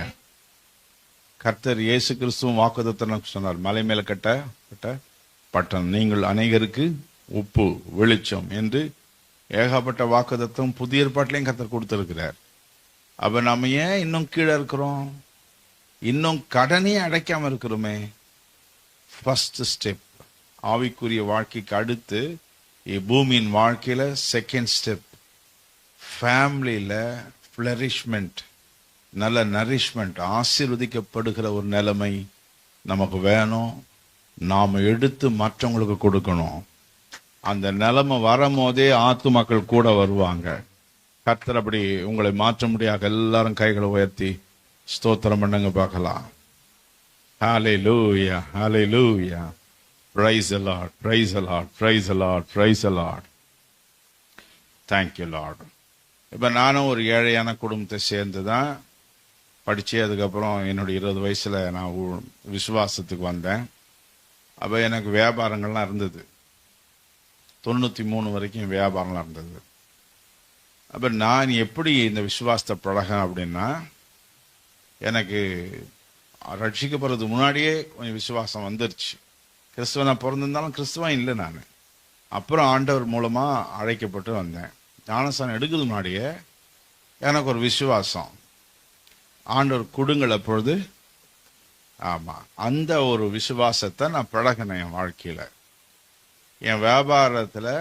கர்த்தர் இயேசு கிறிஸ்துவும் வாக்குத்தத்தம் சொன்னார், மலை மேல கட்ட பட்டணம், நீங்கள் அநேகருக்கு உப்பு வெளிச்சம் என்று ஏகப்பட்ட வாக்குத்தத்தம் புதிய ஏற்பாட்டிலையும் கர்த்தர் கொடுத்திருக்கிறார். அப்ப நம்ம ஏன் இன்னும் கீழே இருக்கிறோம்? இன்னும் கடனையே அடைக்காம இருக்கிறோமே. ஃபர்ஸ்ட் ஸ்டெப் ஆவிக்குரிய வாழ்க்கைக்கு அடுத்து பூமியின் வாழ்க்கையில செகண்ட் ஸ்டெப் ஃபேமிலியில ஃபிளரிஷ்மெண்ட், நல்ல நரிஷ்மெண்ட், ஆசீர்வதிக்கப்படுகிற ஒரு நிலைமை நமக்கு வேணும். நாம் எடுத்து மற்றவங்களுக்கு கொடுக்கணும். அந்த நிலைமை வரும்போதே ஆத்துமாக்கள் கூட வருவாங்க. கர்த்தர் அப்படி உங்களை மாற்ற முடியாது. எல்லாரும் கைகளை உயர்த்தி ஸ்தோத்திரம் பண்ணுங்க பார்க்கலாம். ஹalleluya, hallelujah. Praise the Lord, praise the Lord, praise the Lord, praise the Lord. Thank you Lord. இப்போ நானும் ஒரு ஏழையான குடும்பத்தை சேர்ந்து தான் படித்து அதுக்கப்புறம் என்னுடைய 20 வயசில் நான் விசுவாசத்துக்கு வந்தேன். அப்போ எனக்கு வியாபாரங்கள்லாம் இருந்தது. 93 வரைக்கும் வியாபாரம்லாம் இருந்தது. அப்போ நான் எப்படி இந்த விசுவாசத்தை பழகேன் அப்படின்னா, எனக்கு ரட்சிக்கப்படுறதுக்கு முன்னாடியே கொஞ்சம் விசுவாசம் வந்துருச்சு. கிறிஸ்துவனாக பிறந்திருந்தாலும் கிறிஸ்துவன் இல்லை நான். அப்புறம் ஆண்டவர் மூலமாக அழைக்கப்பட்டு வந்தேன். ஞானஸ்தானம் எடுக்கிறது முன்னாடியே எனக்கு ஒரு விசுவாசம், ஆண்டவர் கொடுங்கள் அப்பொழுது. ஆமாம், அந்த ஒரு விசுவாசத்தை நான் பழகினேன் என் வாழ்க்கையில். என் வியாபாரத்தில்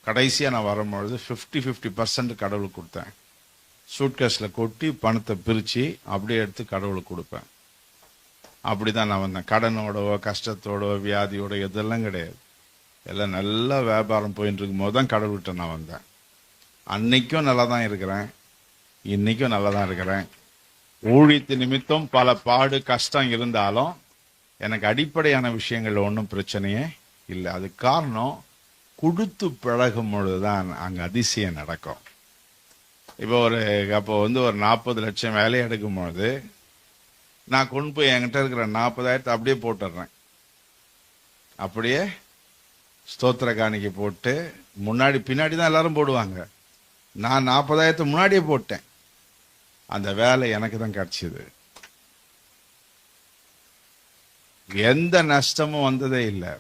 கடைசியாக நான் வரும்பொழுது 50% கடவுளுக்கு கொடுத்தேன். சூட்கேஸில் கொட்டி பணத்தை பிரித்து அப்படியே எடுத்து கடவுளுக்கு கொடுப்பேன். அப்படி தான் நான் வந்தேன். கடனோடவோ கஷ்டத்தோடோ வியாதியோட இதெல்லாம் கிடையாது. எல்லாம் நல்லா வியாபாரம் போயிட்டு இருக்கும் போது தான் கடவுள்கிட்ட நான் வந்தேன். அன்னைக்கும் நல்லா தான் இருக்கிறேன், இன்னைக்கும் நல்லா தான் இருக்கிறேன். ஊழியத்து நிமித்தம் பல பாடு கஷ்டம் இருந்தாலும் எனக்கு அடிப்படையான விஷயங்கள் ஒன்றும் பிரச்சனையே இல்லை. அது காரணம், கொடுத்து பழகும் பொழுது தான் அங்கே அதிசயம் நடக்கும். இப்போ அப்போ ஒரு 40 லட்சம் வேலையை எடுக்கும் பொழுது நான் கொண்டு போய் என்கிட்ட இருக்கிற 40,000 அப்படியே போட்டுடுறேன். அப்படியே ஸ்தோத்திர காணிக்கை போட்டு, முன்னாடி பின்னாடி தான் எல்லாரும் போடுவாங்க, நான் 40,000 முன்னாடியே போட்டேன். அந்த வேலை எனக்கு தான் கிடைச்சது. எந்த நஷ்டமும் வந்ததே இல்லை.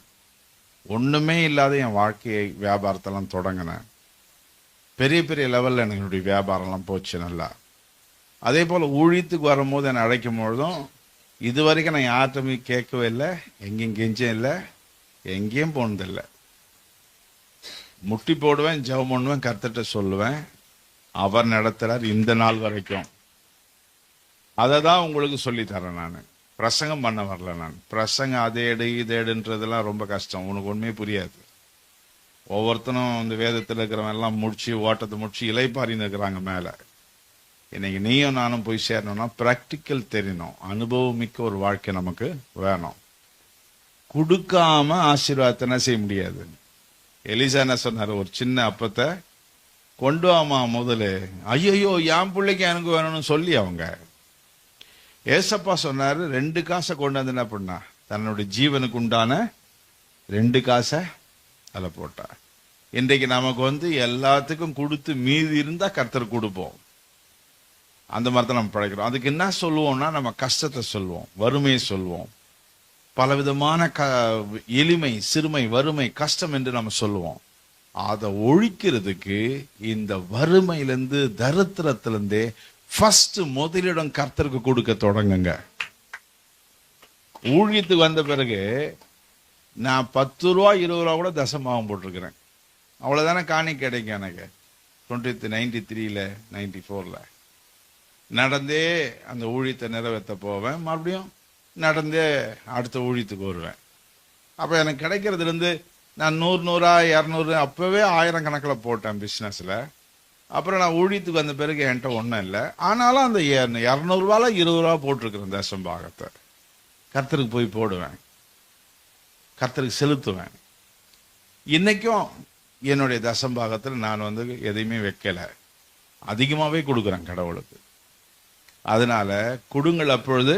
ஒண்ணுமே இல்லாத என் வாழ்க்கையை வியாபாரத்தெல்லாம் தொடங்கினேன். பெரிய பெரிய லெவலில் என்னுடைய வியாபாரம்லாம் போச்சு நல்லா. அதே போல் ஊழியத்துக்கு வரும்போது என்னை அழைக்கும் பொழுதும் இது வரைக்கும் நான் யார்கிட்டமே கேட்கவே இல்லை, எங்கேயும் கெஞ்சும் இல்லை, எங்கேயும் போனதில்லை. முட்டி போடுவேன், ஜெபம் பண்ணுவேன், கர்த்தர்ட்ட சொல்லுவேன். அவர் நடத்துறார் இந்த நாள் வரைக்கும். அதை தான் உங்களுக்கு சொல்லித்தரேன். நான் பிரசங்கம் பண்ண வரல. நான் பிரசங்கம் அதை எடு இதை எடுன்றதெல்லாம் ரொம்ப கஷ்டம், உனக்கு ஒன்றுமே புரியாது. ஒவ்வொருத்தனும் இந்த வேதத்தில் இருக்கிறவன் எல்லாம் முடிச்சு ஓட்டத்தை முடிச்சு இலைப்பாரின்னு இருக்கிறாங்க மேலே. இன்னைக்கு நீயும் நானும் போய் சேரணும்னா ப்ராக்டிக்கல் தெரியணும், அனுபவமிக்க ஒரு வாழ்க்கை நமக்கு வேணும். கொடுக்காம ஆசீர்வாதத்தை என்ன செய்ய முடியாது. எலிசா என்ன சொன்னார், ஒரு சின்ன அப்பத்தை கொண்டு வாமா முதல்ல. ஐயோ என் பிள்ளைக்கு எனக்கு வேணும்னு சொல்லி அவங்க. ஏசப்பா சொன்னாரு, 2 காசை கொண்டு வந்து என்ன பண்ணா, தன்னுடைய ஜீவனுக்கு உண்டான 2 காசை அதில் போட்டா. இன்றைக்கு நமக்கு எல்லாத்துக்கும் கொடுத்து மீதி இருந்தா கர்த்தர் கொடுப்போம். அந்த மாதிரி தான் நம்ம பழகிறோம். அதுக்கு என்ன சொல்லுவோம்னா, நம்ம கஷ்டத்தை சொல்லுவோம், வறுமையை சொல்லுவோம், பலவிதமான எளிமை, சிறுமை, வறுமை, கஷ்டம் என்று நம்ம சொல்லுவோம். அதை ஒழிக்கிறதுக்கு இந்த வறுமையிலிருந்து தரித்திரத்திலிருந்தே ஃபர்ஸ்ட் முதலிடம் கர்த்தருக்கு கொடுக்க தொடங்குங்க. ஊழியத்துக்கு வந்த பிறகு நான் 10 ரூபா 20 ரூபா கூட தசமாகம் போட்டிருக்கிறேன். அவ்வளவுதானே காணி கிடைக்கும் எனக்கு. 93ல 94ல நடந்தே அந்த ஊழியத்தை நிறைவேற்ற போவேன், மறுபடியும் நடந்தே அடுத்த ஊழியத்துக்கு வருவேன். அப்போ எனக்கு கிடைக்கிறதுலேருந்து நான் 100 200 அப்போவே 1000 கணக்கில் போட்டேன் பிஸ்னஸில். அப்புறம் நான் ஊழியத்துக்கு வந்த பிறகு என்கிட்ட ஒன்றும் இல்லை. ஆனாலும் அந்த 200 ரூபால 20 ரூபா போட்டிருக்கிறேன் தசம் பாகத்தை. கர்த்தருக்கு போய் போடுவேன், கர்த்தருக்கு செலுத்துவேன். இன்னைக்கும் என்னுடைய தசம்பாகத்தில் நான் எதையுமே வைக்கலை, அதிகமாகவே கொடுக்குறேன் கடவுளுக்கு. அதனால கொடுங்கள். அப்பொழுது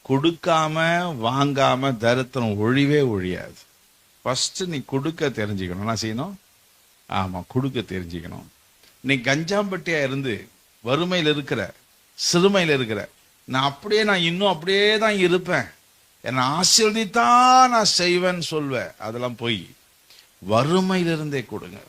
கொடுக்காம வாங்காம தரித்திரம் ஒழிவே ஒழியாது. ஃபர்ஸ்ட் நீ கொடுக்க தெரிஞ்சுக்கணும். என்ன செய்யணும்? ஆமா, கொடுக்க தெரிஞ்சுக்கணும். நீ கஞ்சாம்பட்டியா இருந்து வறுமையில் இருக்கிற, சிறுமையில் இருக்கிற, நான் இன்னும் அப்படியே தான் இருப்பேன், என்னை ஆசீர்வதித்தான் நான் செய்வேன்னு சொல்வேன், அதெல்லாம் போய் வறுமையிலிருந்தே கொடுங்க.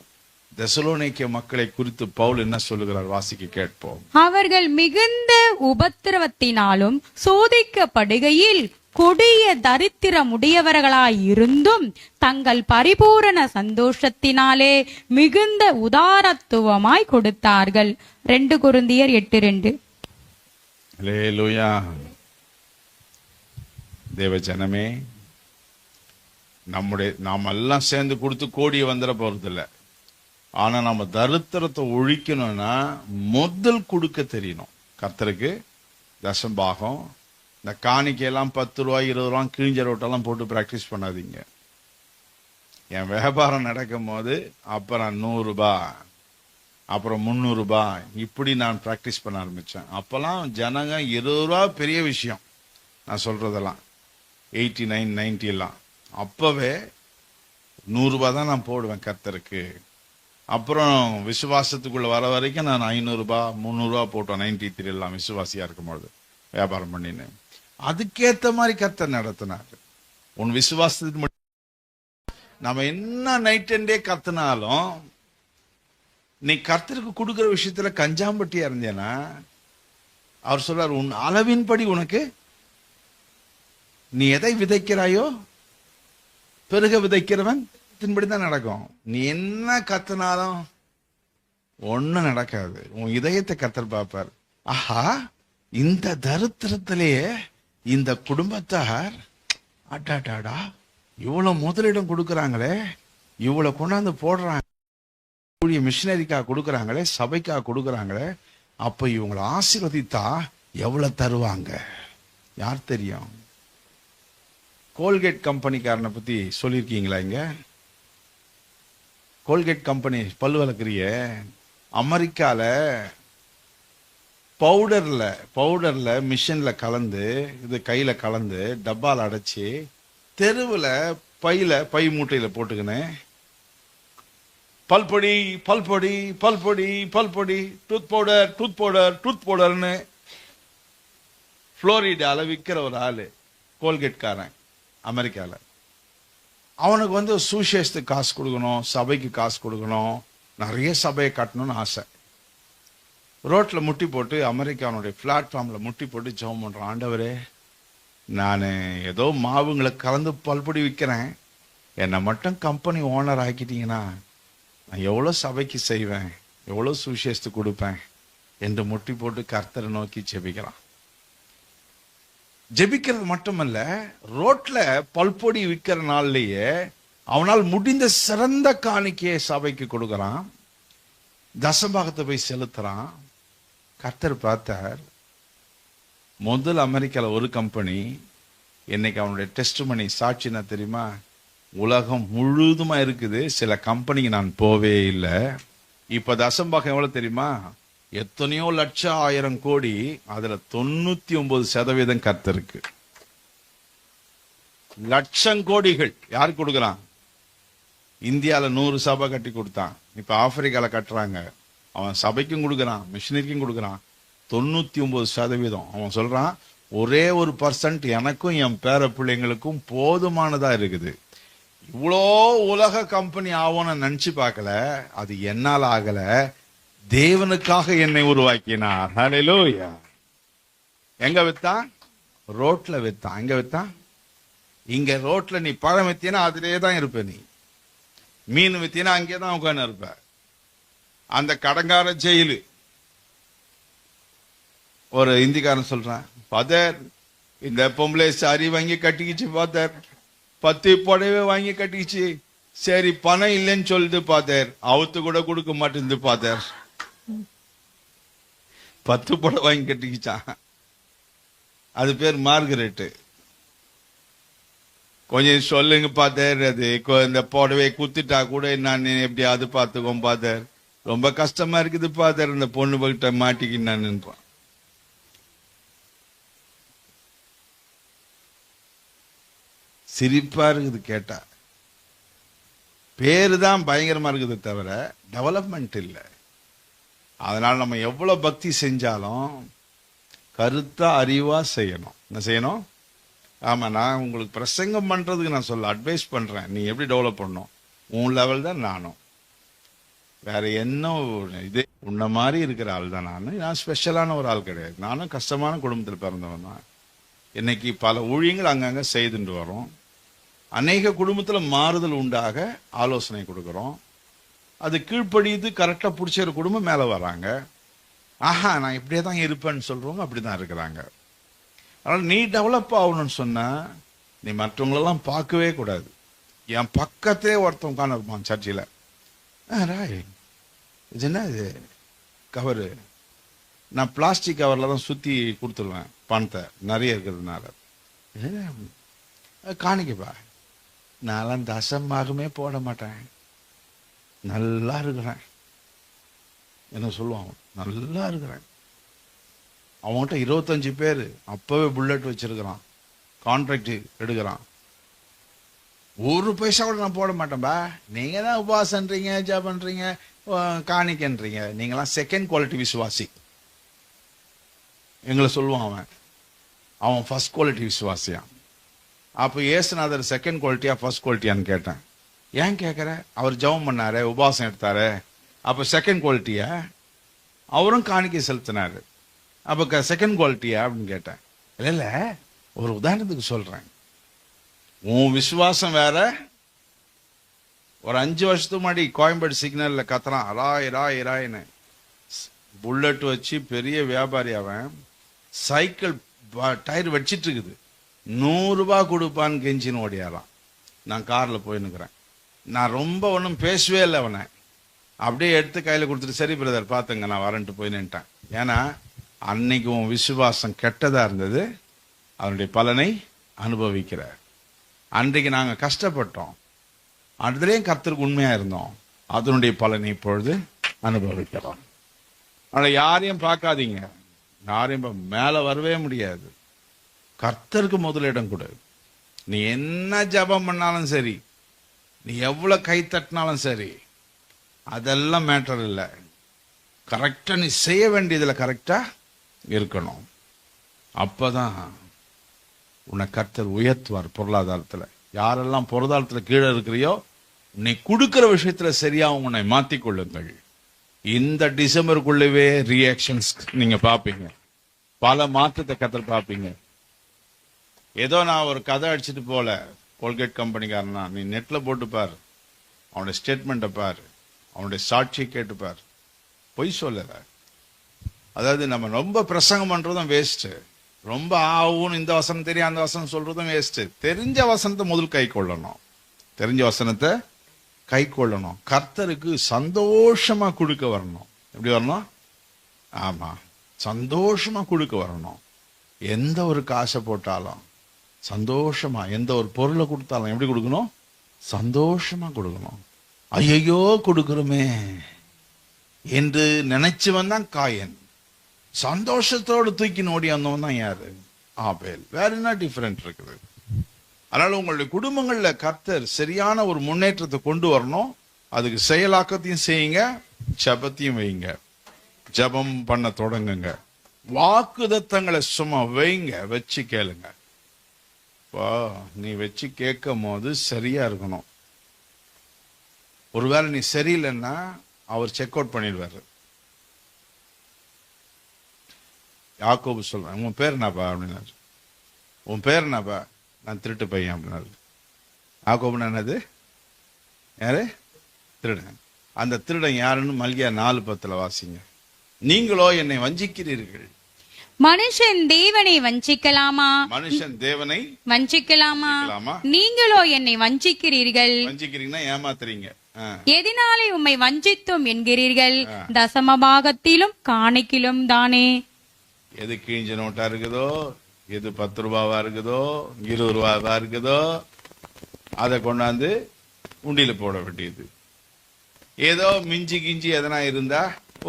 தெசலோனிக்கே மக்களை குறித்து பவுல் என்ன சொல்லுகிறார், வாசிக்க கேட்போம். அவர்கள் மிகுந்த உபத்திரவத்தினாலும் சோதிக்கப்படுகையில் கொடிய தரித்திரமுடையவர்களாய் இருந்தும் தங்கள் பரிபூரண சந்தோஷத்தினாலே மிகுந்த உதாரத்துவமாய் கொடுத்தார்கள். 2 கொரிந்தியர் 8:2. அல்லேலூயா. தேவஜனமே, நாம் எல்லாம் சேர்ந்து கொடுத்து கோடியை வந்துட போறது இல்லை. ஆனா நம்ம தரித்திரத்தை ஒழிக்கணும்னா முதல் கொடுக்க தெரியணும். கர்த்தருக்கு தசம்பாகம், இந்த காணிக்கையெல்லாம் 10 ரூபாய் 20 ரூபாய் கிழிஞ்ச ரோட்டெல்லாம் போட்டு பிராக்டிஸ் பண்ணாதீங்க. என் வியாபாரம் நடக்கும் போது அப்புறம் 100 ரூபாய், அப்புறம் 300 ரூபாய், இப்படி நான் பிராக்டிஸ் பண்ண ஆரம்பிச்சேன். அப்பெல்லாம் ஜனங்க 20 ரூபா பெரிய விஷயம். நான் சொல்றதெல்லாம் 89, 90 எல்லாம். அப்பவே 100 ரூபாய் தான் நான் போடுவேன் கர்த்தருக்கு. அப்புறம் விசுவாசத்துக்குள்ள வர வரைக்கும் நான் 500 ரூபாய் 300 ரூபாய் போட்டோம். 93 எல்லாம் விசுவாசியா இருக்கும்போது வியாபாரம் பண்ணினேன். அதுக்கேத்த மாதிரி கர்த்தர் நடத்தினார். உன் விசுவாசத்துக்கு நம்ம என்ன நைட் அண்ட் டே கத்துனாலும் நீ கர்த்தருக்கு கொடுக்கிற விஷயத்துல கஞ்சாம்பட்டியா இருந்தேனா, அவர் சொல்றார், உன் அளவின்படி உனக்கு நீ எதை விதைக்கிறாயோ பெருக விதைக்கிறவன் தின்படிதான் நடக்கும். நீ என்ன கத்துனாலும் ஒண்ணும் நடக்காது. உன் இதயத்தை கர்த்தர் பார்ப்பார். ஆஹா, இந்த தரித்திரத்திலேயே இந்த குடும்பத்தார் அட்டாடாடா இவ்வளவு முதலிடம் கொடுக்கறாங்களே, இவ்வளவு கொண்டாந்து போடுறாங்க, மிஷினரிக்காக கொடுக்கறாங்களே, சபைக்காக கொடுக்கறாங்களே, அப்ப இவங்களை ஆசீர்வதித்தா எவ்வளவு தருவாங்க யார் தெரியும்? கோல்கேட் கம்பெனிக்காரனை பத்தி சொல்லியிருக்கீங்களா? இங்க கோல்கேட் கம்பெனி பல்லு வளர்க்குறிய அமெரிக்கால பவுடர்ல மிஷின்ல கலந்து, இது கையில கலந்து டப்பால அடைச்சி தெருவில் பை மூட்டையில போட்டுக்கின்னு பல்பொடி பல்பொடி பல்பொடி பல்பொடி டூத் பவுடர்னு புளோரிடால விற்கிற ஒரு ஆளு கோல்கேட்காரன் அமெரிக்கால. அவனுக்கு சுவிசேஷத்துக்கு காசு கொடுக்கணும், சபைக்கு காசு கொடுக்கணும், நிறைய சபையை கட்டணும்னு ஆசை. ரோட்ல முட்டி போட்டு அமெரிக்கானுடைய பிளாட்ஃபார்ம்ல முட்டி போட்டு ஜெபம் பண்றான். ஆண்டவரே, நான் ஏதோ மாவுங்களை கலந்து பல்பொடி விற்கிறேன், என்னை மட்டும் கம்பெனி ஓனர் ஆக்கிட்டீங்கன்னா நான் எவ்வளோ சபைக்கு செய்வேன், எவ்வளோ சுவிசேஷத்துக்கு கொடுப்பேன் என்று முட்டி போட்டு கர்த்தரை நோக்கி ஜெபிக்கிறான். ஜெபிக்கிறது மட்டுமல்ல, ரோட்ல பல்பொடி விற்கிற நாள்லயே அவனால் முடிந்த சிறந்த காணிக்கையை சபைக்கு கொடுக்கறான், தசபாகத்தை போய் செலுத்துறான். கர்த்தர் பார்த்தார். முதல் அமெரிக்கால ஒரு கம்பெனி, இன்னைக்கு அவனுடைய டெஸ்ட்மனி சாட்சி என்ன தெரியுமா? உலகம் முழுதுமா இருக்குது, சில கம்பெனிக்கு நான் போவே இல்லை. இப்ப தசம்பாகம் எவ்வளவு தெரியுமா? எத்தனையோ லட்சம் 1000 கோடி, அதுல 99% கர்த்தருக்கு. லட்சம் கோடிகள் யாருக்கு கொடுக்கறான்? இந்தியால 100 சபை கட்டி கொடுத்தான், இப்ப ஆப்பிரிக்கால கட்டுறாங்க. அவன் சபைக்கும் கொடுக்கறான், மிஷினரிக்கும் கொடுக்கறான். 99% அவன் சொல்றான், ஒரே 1% எனக்கும் என் பேர பிள்ளைங்களுக்கும் போதுமானதா இருக்குது. இவ்வளோ உலக கம்பெனி ஆகும்னு நினைச்சு பார்க்கல, அது என்னால ஆகல, தேவனுக்காக என்னை உருவாக்கினார். ஹல்லேலூயா. எங்க வித்தான்? ரோட்ல வித்தான். எங்க வித்தான்? இங்க ரோட்ல நீ பழம் வித்தினா அதிலே தான் இருப்ப, நீ மீன் வித்தினா அங்கே தான் உட்கார்ந்து இருப்ப. அந்த கடங்கார ஜெயிலு ஒரு இந்திக்காரன் சொல்றான், ஃபாதர் இந்த பொம்பளை சாரி வாங்கி கட்டிக்கிச்சு ஃபாதர், 10 புடவை வாங்கி கட்டிக்கிச்சு, சரி பணம் இல்லைன்னு சொல்லுது ஃபாதர், அவுத்து கூட கொடுக்க மாட்டேங்குது ஃபாதர். 10 புடவை வாங்கி கட்டிக்கிச்சான். அது பேர் மார்கரெட்டு. கொஞ்சம் சொல்லுங்க ஃபாதர், அது இந்த புடவை குத்துட்டா கூட நான் எப்படியாவது பார்த்துக்கோம் ஃபாதர், ரொம்ப கஷ்டமா இருக்குது ஃபாதர், இந்த பொண்ணு கிட்ட மாட்டிக்கின்னு. சிரிப்பா இருக்குது கேட்டா. பேரு தான் பயங்கரமா இருக்குது தவிர டெவலப்மெண்ட் இல்லை. அதனால நம்ம எவ்வளவு பக்தி செஞ்சாலும் கருத்தா அறிவா செய்யணும். என்ன செய்யணும்? ஆமா, நான் உங்களுக்கு பிரசங்கம் பண்றதுக்கு நான் சொல்ல அட்வைஸ் பண்றேன். நீ எப்படி டெவலப் பண்ணணும், உன் லெவல் தான் நானும். வேற என்ன இது உன்ன மாதிரி இருக்கிற ஆள் தான் நான் ஸ்பெஷலான ஒரு ஆள் கிடையாது. நானும் கஷ்டமான குடும்பத்தில் பிறந்தவன் தான். இன்னைக்கு பல ஊழியங்கள் அங்கங்க செய்துட்டு வரோம். அநேக குடும்பத்தில் மாறுதல் உண்டாக ஆலோசனை கொடுக்குறோம். அது கீழ்ப்படியுது, கரெக்டாக பிடிச்ச குடும்பம் மேலே வராங்க. ஆஹா, நான் இப்படியே தான் இருப்பேன்னு சொல்கிறவங்க அப்படி தான் இருக்கிறாங்க. அதனால் நீ டெவலப் ஆகணும்னு சொன்னால் நீ மற்றவங்களெல்லாம் பார்க்கவே கூடாது. என் பக்கத்தே ஒருத்தன் உட்காந்துருப்பான் சர்ச்சில். ராய், இது என்ன இது கவரு? நான் பிளாஸ்டிக் கவரில் தான் சுற்றி கொடுத்துருவேன் பணத்தை, நிறைய இருக்கிறதுனால. காணிக்கப்பா, நான்லாம் தசமாகவே போட மாட்டேன், நல்லா இருக்கிறேன் என்ன சொல்லுவான். நல்லா இருக்கிறேன். அவன்கிட்ட 25 பேர் அப்பவே புல்லட் வச்சிருக்கிறான், கான்ட்ராக்ட் எடுக்கிறான். ஒரு பைசா கூட நான் போட மாட்டேன்பா. நீங்க தான் உபவாசன்றீங்க, ஜபன்றீங்க, காணிக்கன்றீங்க. நீங்களாம் செகண்ட் குவாலிட்டி விசுவாசி எங்களை சொல்லுவான். அவன் ஃபர்ஸ்ட் குவாலிட்டி விசுவாசியான். அப்போ ஏசுநாதர் செகண்ட் குவாலிட்டியா ஃபர்ஸ்ட் குவாலிட்டியான்னு கேட்டேன். ஏன் கேட்குற? அவர் ஜெபம் பண்ணாரு, உபவாசம் எடுத்தாரு, அப்போ செகண்ட் குவாலிட்டியா? அவரும் காணிக்கை செலுத்தினாரு, அப்போ செகண்ட் குவாலிட்டியா அப்படின்னு கேட்டேன். இல்லை, ஒரு உதாரணத்துக்கு சொல்கிறேன். உன் விசுவாசம் வேற. ஒரு 5 வருஷத்துக்கு முன்னாடி கோயம்பேடு சிக்னலில் கத்துறான், ராய் ராய் ராயின்னு. புல்லட் வச்சு பெரிய வியாபாரி அவன். சைக்கிள் டயர் வச்சிட்டு இருக்குது. 100 ரூபாய் கொடுப்பான்னு கெஞ்சின்னு ஓடியாரான். நான் காரில் போயின்னுக்கிறேன். நான் ரொம்ப ஒன்றும் பேசவே இல்லை. அவனை அப்படியே எடுத்து கையில் கொடுத்துட்டு, சரி பிரதர் பார்த்துங்க, நான் வரேன்ட்டு போய் நின்ட்டேன். ஏன்னா அன்னைக்கு உன் விசுவாசம் கெட்டதாக இருந்தது, அதனுடைய பலனை அனுபவிக்கிறார். அன்றைக்கு நாங்கள் கஷ்டப்பட்டோம், அதுலேயும் கர்த்தருக்கு உண்மையாக இருந்தோம், அதனுடைய பலனை இப்பொழுது அனுபவிக்கிறோம். அதனால் யாரையும் பார்க்காதீங்க, யாரையும் மேலே வரவே முடியாது. கர்த்தருக்கு முதலிடம் கொடு. நீ என்ன ஜபம் பண்ணாலும் சரி, நீ எவ்வளோ கை தட்டினாலும் சரி, அதெல்லாம் மேட்டர் இல்லை. கரெக்டாக நீ செய்ய வேண்டியதில் கரெக்டாக இருக்கணும். அப்போதான் உன்னை கர்த்தர் உயர்த்துவார் பொருளாதாரத்தில். யாரெல்லாம் பொருளாதாரத்தில் கீழே இருக்கிறியோ, உன்னை கொடுக்கிற விஷயத்தில் சரியாக உன்னை மாற்றிக்கொள்ளுங்கள். இந்த டிசம்பருக்குள்ளவே ரியாக்ஷன்ஸ் நீங்கள் பார்ப்பீங்க, பல மாற்றத்தை கர்த்தர் பார்ப்பீங்க. ஏதோ நான் ஒரு கதை அடிச்சுட்டு போல கோல்கேட் கம்பெனிக்காரனா, நீ நெட்டில் போட்டு பார், அவனுடைய ஸ்டேட்மெண்ட்டை பார், அவனுடைய சாட்சியை கேட்டுப்பார். பொய் சொல்லல. அதாவது நம்ம ரொம்ப பிரசங்கம் பண்ணுறதும் வேஸ்ட்டு, ரொம்ப ஆகும் இந்த வசனம் தெரியும் அந்த வசனம் சொல்றதும் வேஸ்ட்டு. தெரிஞ்ச வசனத்தை முதல் கை கொள்ளணும், தெரிஞ்ச வசனத்தை கை கொள்ளணும். கர்த்தருக்கு சந்தோஷமா கொடுக்க வரணும். எப்படி வரணும்? ஆமா, சந்தோஷமா கொடுக்க வரணும். எந்த ஒரு காசை போட்டாலும் சந்தோஷமா, எந்த ஒரு பொருளை கொடுத்தாலும் எப்படி கொடுக்கணும்? சந்தோஷமா கொடுக்கணும். ஐயோ கொடுக்கிறோமே என்று நினைச்சவன் தான் காயன். சந்தோஷத்தோடு தூக்கி நோடி வந்தவன் தான் யாரு? ஆபேல். வேற என்ன டிஃபரெண்ட் இருக்குது? அதனால உங்களுடைய குடும்பங்கள்ல கர்த்தர் சரியான ஒரு முன்னேற்றத்தை கொண்டு வரணும். அதுக்கு செயலாக்கத்தையும் செய்யுங்க, ஜபத்தையும் வைங்க. ஜபம் பண்ண தொடங்குங்க. வாக்குதத்தங்களை சும்மா வைங்க, வச்சு கேளுங்க. நீ வச்சு கேட்கும் போது சரியா இருக்கணும். ஒருவேளை நீ சரியில்லைன்னா அவர் செக் அவுட் பண்ணிடுவாரு. யாக்கோபு சொல்றேன், உன் பேர் என்னப்பா அப்படின்னாரு. உன் பேர் என்னப்பா? நான் திருட்டு பையன் அப்படின்னாரு. யாக்கோபுன்னா என்னது? யாரு? திருடன். அந்த திருடன் யாருன்னு மல்கியா 4:10 வாசிங்க. நீங்களோ என்னை வஞ்சிக்கிறீர்கள். மனுஷன் தேவனை வஞ்சிக்கலாமா? மனுஷன் தேவனை வஞ்சிக்கலாமா? நீங்களோ என்னை வஞ்சிக்கிறீர்கள். வஞ்சிக்கிறீங்கன்னா ஏமாத்துறீங்க. எதினாலே உம்மை வஞ்சித்தோம் என்கிறீர்கள்? தசமபாகத்திலும் காணிக்கிலும் தானே. எது கிழிஞ்ச நோட்டா இருக்குதோ, எது 10 ரூபாவா இருக்குதோ, 20 ரூபாவா இருக்குதோ, அதை கொண்டாந்து உண்டியில போட வேண்டியது. ஏதோ மிஞ்சி கிஞ்சி எதனா இருந்தா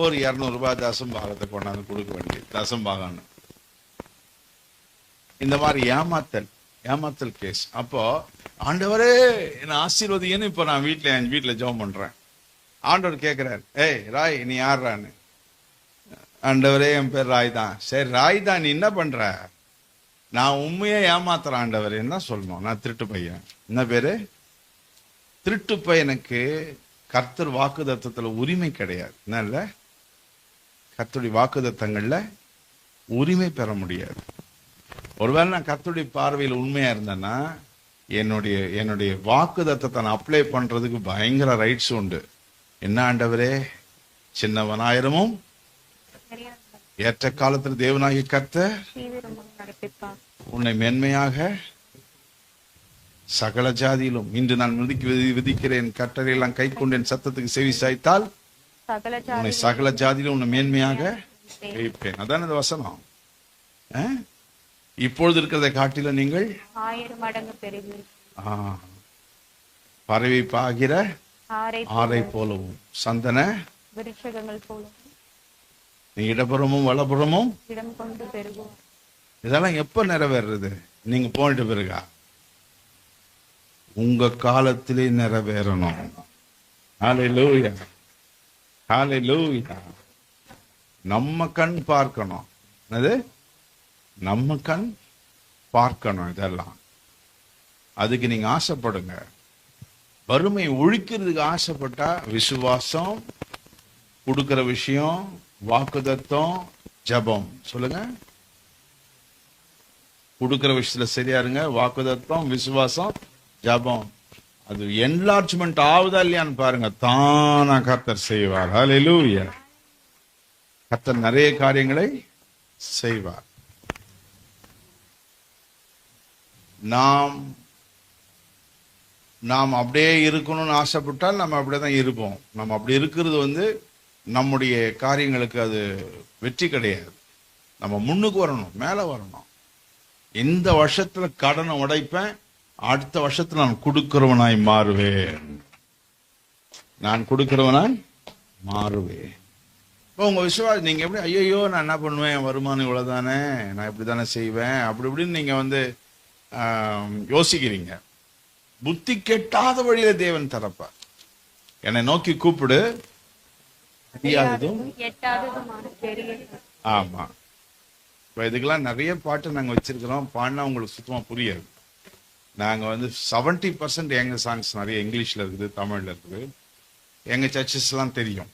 ஒரு 200 ரூபாய் தசம்பாகத்தை கொண்டாந்து கொடுக்க வேண்டியது. தசம்பாகம்னு இந்த மாதிரி ஏமாத்தல் கேஸ். அப்போ ஆண்டவரே என்ன ஆசீர்வதின்னு இப்ப நான் என் வீட்டுல ஜெபம் பண்றேன். ஆண்டவர் கேட்கிறார், ஏய் ராய், நீ யார்றான்னு. ஆண்டவரே என் பேர் ராய் தான். சரி ராய் தான், நீ என்ன பண்ற? நான் உண்மையே ஏமாத்துறேன் ஆண்டவர். என்ன சொல்லணும்? நான் திருட்டு பையன். என்ன பேரு? திருட்டு பையனுக்கு கர்த்தர் வாக்குதத்தத்துல உரிமை கிடையாது. என்ன இல்ல? கர்த்தருடைய வாக்குதத்தங்கள்ல உரிமை பெற முடியாது. ஒருவேளை நான் கர்த்தருடைய பார்வையில் உண்மையா இருந்தேன்னா என்னுடைய வாக்குத்தத்தத்தை நான் அப்ளை பண்றதுக்கு பயங்கர ரைட்ஸ் உண்டு. என்ன ஆண்டவரே, சின்னவனாயிரமும் ஏற்ற காலத்தில் தேவனாகி கர்த்தர் உன்னை மேன்மையாக சகல ஜாதியிலும் இன்று நான் விதிக்கிறேன் கட்டளையெல்லாம் கை கொண்டேன் சத்தத்துக்கு செவி சாய்த்தால் உன்னை சகல ஜாதியிலும் உன்னை மேன்மையாக வைப்பேன். அதான் இந்த வசனம். இப்பொழுது இருக்கிறதை காட்டில நீங்கள் 1000 மடங்கு பெறுவீர்கள். பறவை பாகிற ஆரை போலவும் சந்தன விருட்சங்கள் போலவும் நீ இடப்புறமும் வலப்புறமும் இடம் கொண்டு பெருகும். இதெல்லாம் எப்ப நிறைவேறது? நீங்க போயிட்டு பிறகா? உங்க காலத்திலே நிறைவேறணும். ஹல்லேலூயா, ஹல்லேலூயா. நம்ம கண் பார்க்கணும். அது நம்ம கண் பார்க்கணும். இதெல்லாம் அதுக்கு நீங்க ஆசைப்படுங்க. வறுமை ஒழிக்கிறதுக்கு ஆசைப்பட்டா விசுவாசம், கொடுக்கிற விஷயம், வாக்குத்தத்தம், ஜபம். சொல்லுங்க. கொடுக்கிற விஷயத்துல சரியா இருங்க. வாக்குத்தத்தம், விசுவாசம், ஜபம். அது என்லார்ஜ்மெண்ட் ஆகுதா இல்லையான்னு பாருங்க. தானா கர்த்தர் செய்வார். ஹல்லேலூயா. கர்த்தர் நிறைய காரியங்களை செய்வார். நாம் அப்படியே இருக்கணும்னு ஆசைப்பட்டால் நம்ம அப்படியேதான் இருப்போம். நம்ம அப்படி இருக்கிறது நம்முடைய காரியங்களுக்கு அது வெற்றி கிடையாது. நம்ம முன்னுக்கு வரணும், மேல வரணும். இந்த வருஷத்துல கடனை உடைப்பேன், அடுத்த வருஷத்துல நான் கொடுக்கிறவனாய் மாறுவேன். நான் கொடுக்கிறவனாய் மாறுவேன். உங்க விசுவாசம் நீங்க எப்படி ஐயோ நான் என்ன பண்ணுவேன், வருமானம் இவ்வளவுதானே, நான் இப்படித்தானே செய்வேன், அப்படி இப்படின்னு நீங்க யோசிக்கிறீங்க. புத்தி கெட்டாத வழியில தேவன் தரப்பார். என்னை நோக்கி கூப்பிடு, ஆமா. இப்ப இதுக்கெல்லாம் நிறைய பாட்டு நாங்க வச்சிருக்கிறோம். பாடினா உங்களுக்கு சுத்தமா புரியாது. நாங்க 70% எங்க சாங்ஸ் நிறைய இங்கிலீஷ்ல இருக்குது, தமிழ்ல இருக்குது. எங்க சர்ச்சஸ் எல்லாம் தெரியும்.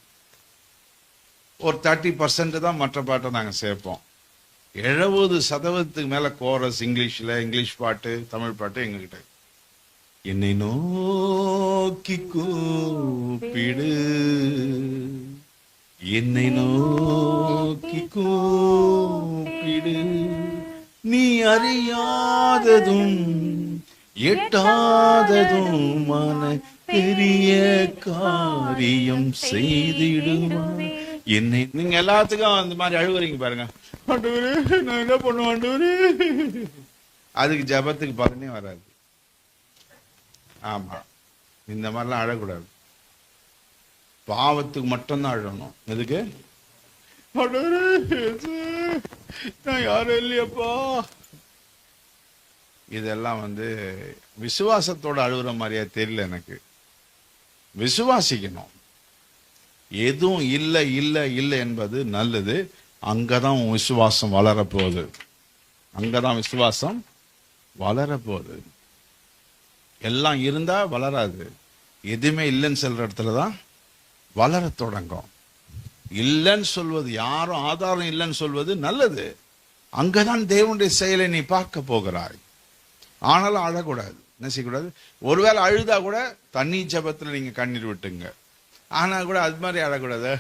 ஒரு 30% தான் மற்ற பாட்டை நாங்க சேர்ப்போம். 70% மேல கோரஸ் இங்கிலீஷ்ல, இங்கிலீஷ் பாட்டு, தமிழ் பாட்டு எங்ககிட்ட. என்னை நோக்கி கூப்பிடு, என்னை நோக்கி கூப்பிடு, நீ அறியாததும் எட்டாததுமான பெரிய காரியம் செய்திடுவான். என்னை நீங்க எல்லாத்துக்கும் அந்த மாதிரி அழுகுறீங்க பாருங்க. ஆண்டவரே நான் என்ன பண்ணுவேன் ஆண்டவரே, அதுக்கு ஜபத்துக்கு பலனே வராது. ஆமா, இந்த மாதிரிலாம் அழக்கூடாது. பாவத்துக்கு மட்டும்தான் அழணும். எதுக்கு? நான் யாரும் இல்லையப்பா. இதெல்லாம் விசுவாசத்தோட அழுகுற மாதிரியா தெரியல எனக்கு. விசுவாசிக்கணும். எதுவும் இல்லை இல்லை இல்லை என்பது நல்லது. அங்கதான் உன் விசுவாசம் வளரப்போகுது. அங்கதான் விசுவாசம் வளரப்போகுது. எல்லாம் இருந்தா வளராது. எதுவுமே இல்லைன்னு சொல்ற இடத்துலதான் வளர தொடங்கும். இல்லைன்னு சொல்வது, யாரும் ஆதாரம் இல்லைன்னு சொல்வது நல்லது. அங்கதான் தேவனுடைய செயலை நீ பார்க்க போகிறாய். ஆனாலும் அழக்கூடாது, என்ன செய்யக்கூடாது. ஒருவேளை அழுதா கூட தண்ணி ஜபத்துல நீங்க கண்ணீர் விட்டுங்க. ஆனா கூட அது மாதிரி அழக்கூடாது.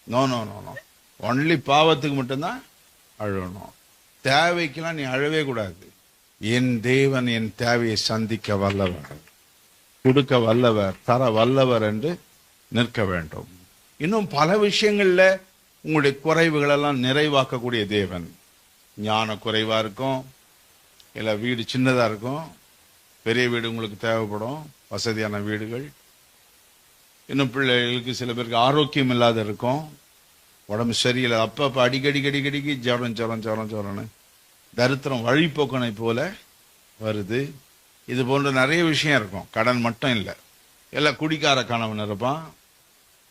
No no no no. Only பாவத்துக்கு மட்டும்தான் அழணும். தேவைக்கெல்லாம் நீ அழவே கூடாது. என் தேவன் என் தேவையை சந்திக்க வல்லவர், கொடுக்க வல்லவர், தர வல்லவர் என்று நிற்க வேண்டும். இன்னும் பல விஷயங்கள்ல உங்களுடைய குறைவுகள் எல்லாம் நிறைவாக்கக்கூடிய தேவன். ஞான குறைவா இருக்கும், இல்ல வீடு சின்னதா இருக்கும், பெரிய வீடு உங்களுக்கு தேவைப்படும், வசதியான வீடுகள். இன்னும் பிள்ளைகளுக்கு சில பேருக்கு ஆரோக்கியம் இல்லாத இருக்கும், உடம்பு சரியில்லை, அப்பப்ப அடிக்கடிக்கு ஜரம் ஜரம் ஜரம் ஜரம்னு தரித்திரம் வழிபோக்கனை போல வருது. இது போன்ற நிறைய விஷயம் இருக்கும். கடன் மட்டும் இல்லை, எல்லாம் குடிக்கார கணவன் இருப்பான்.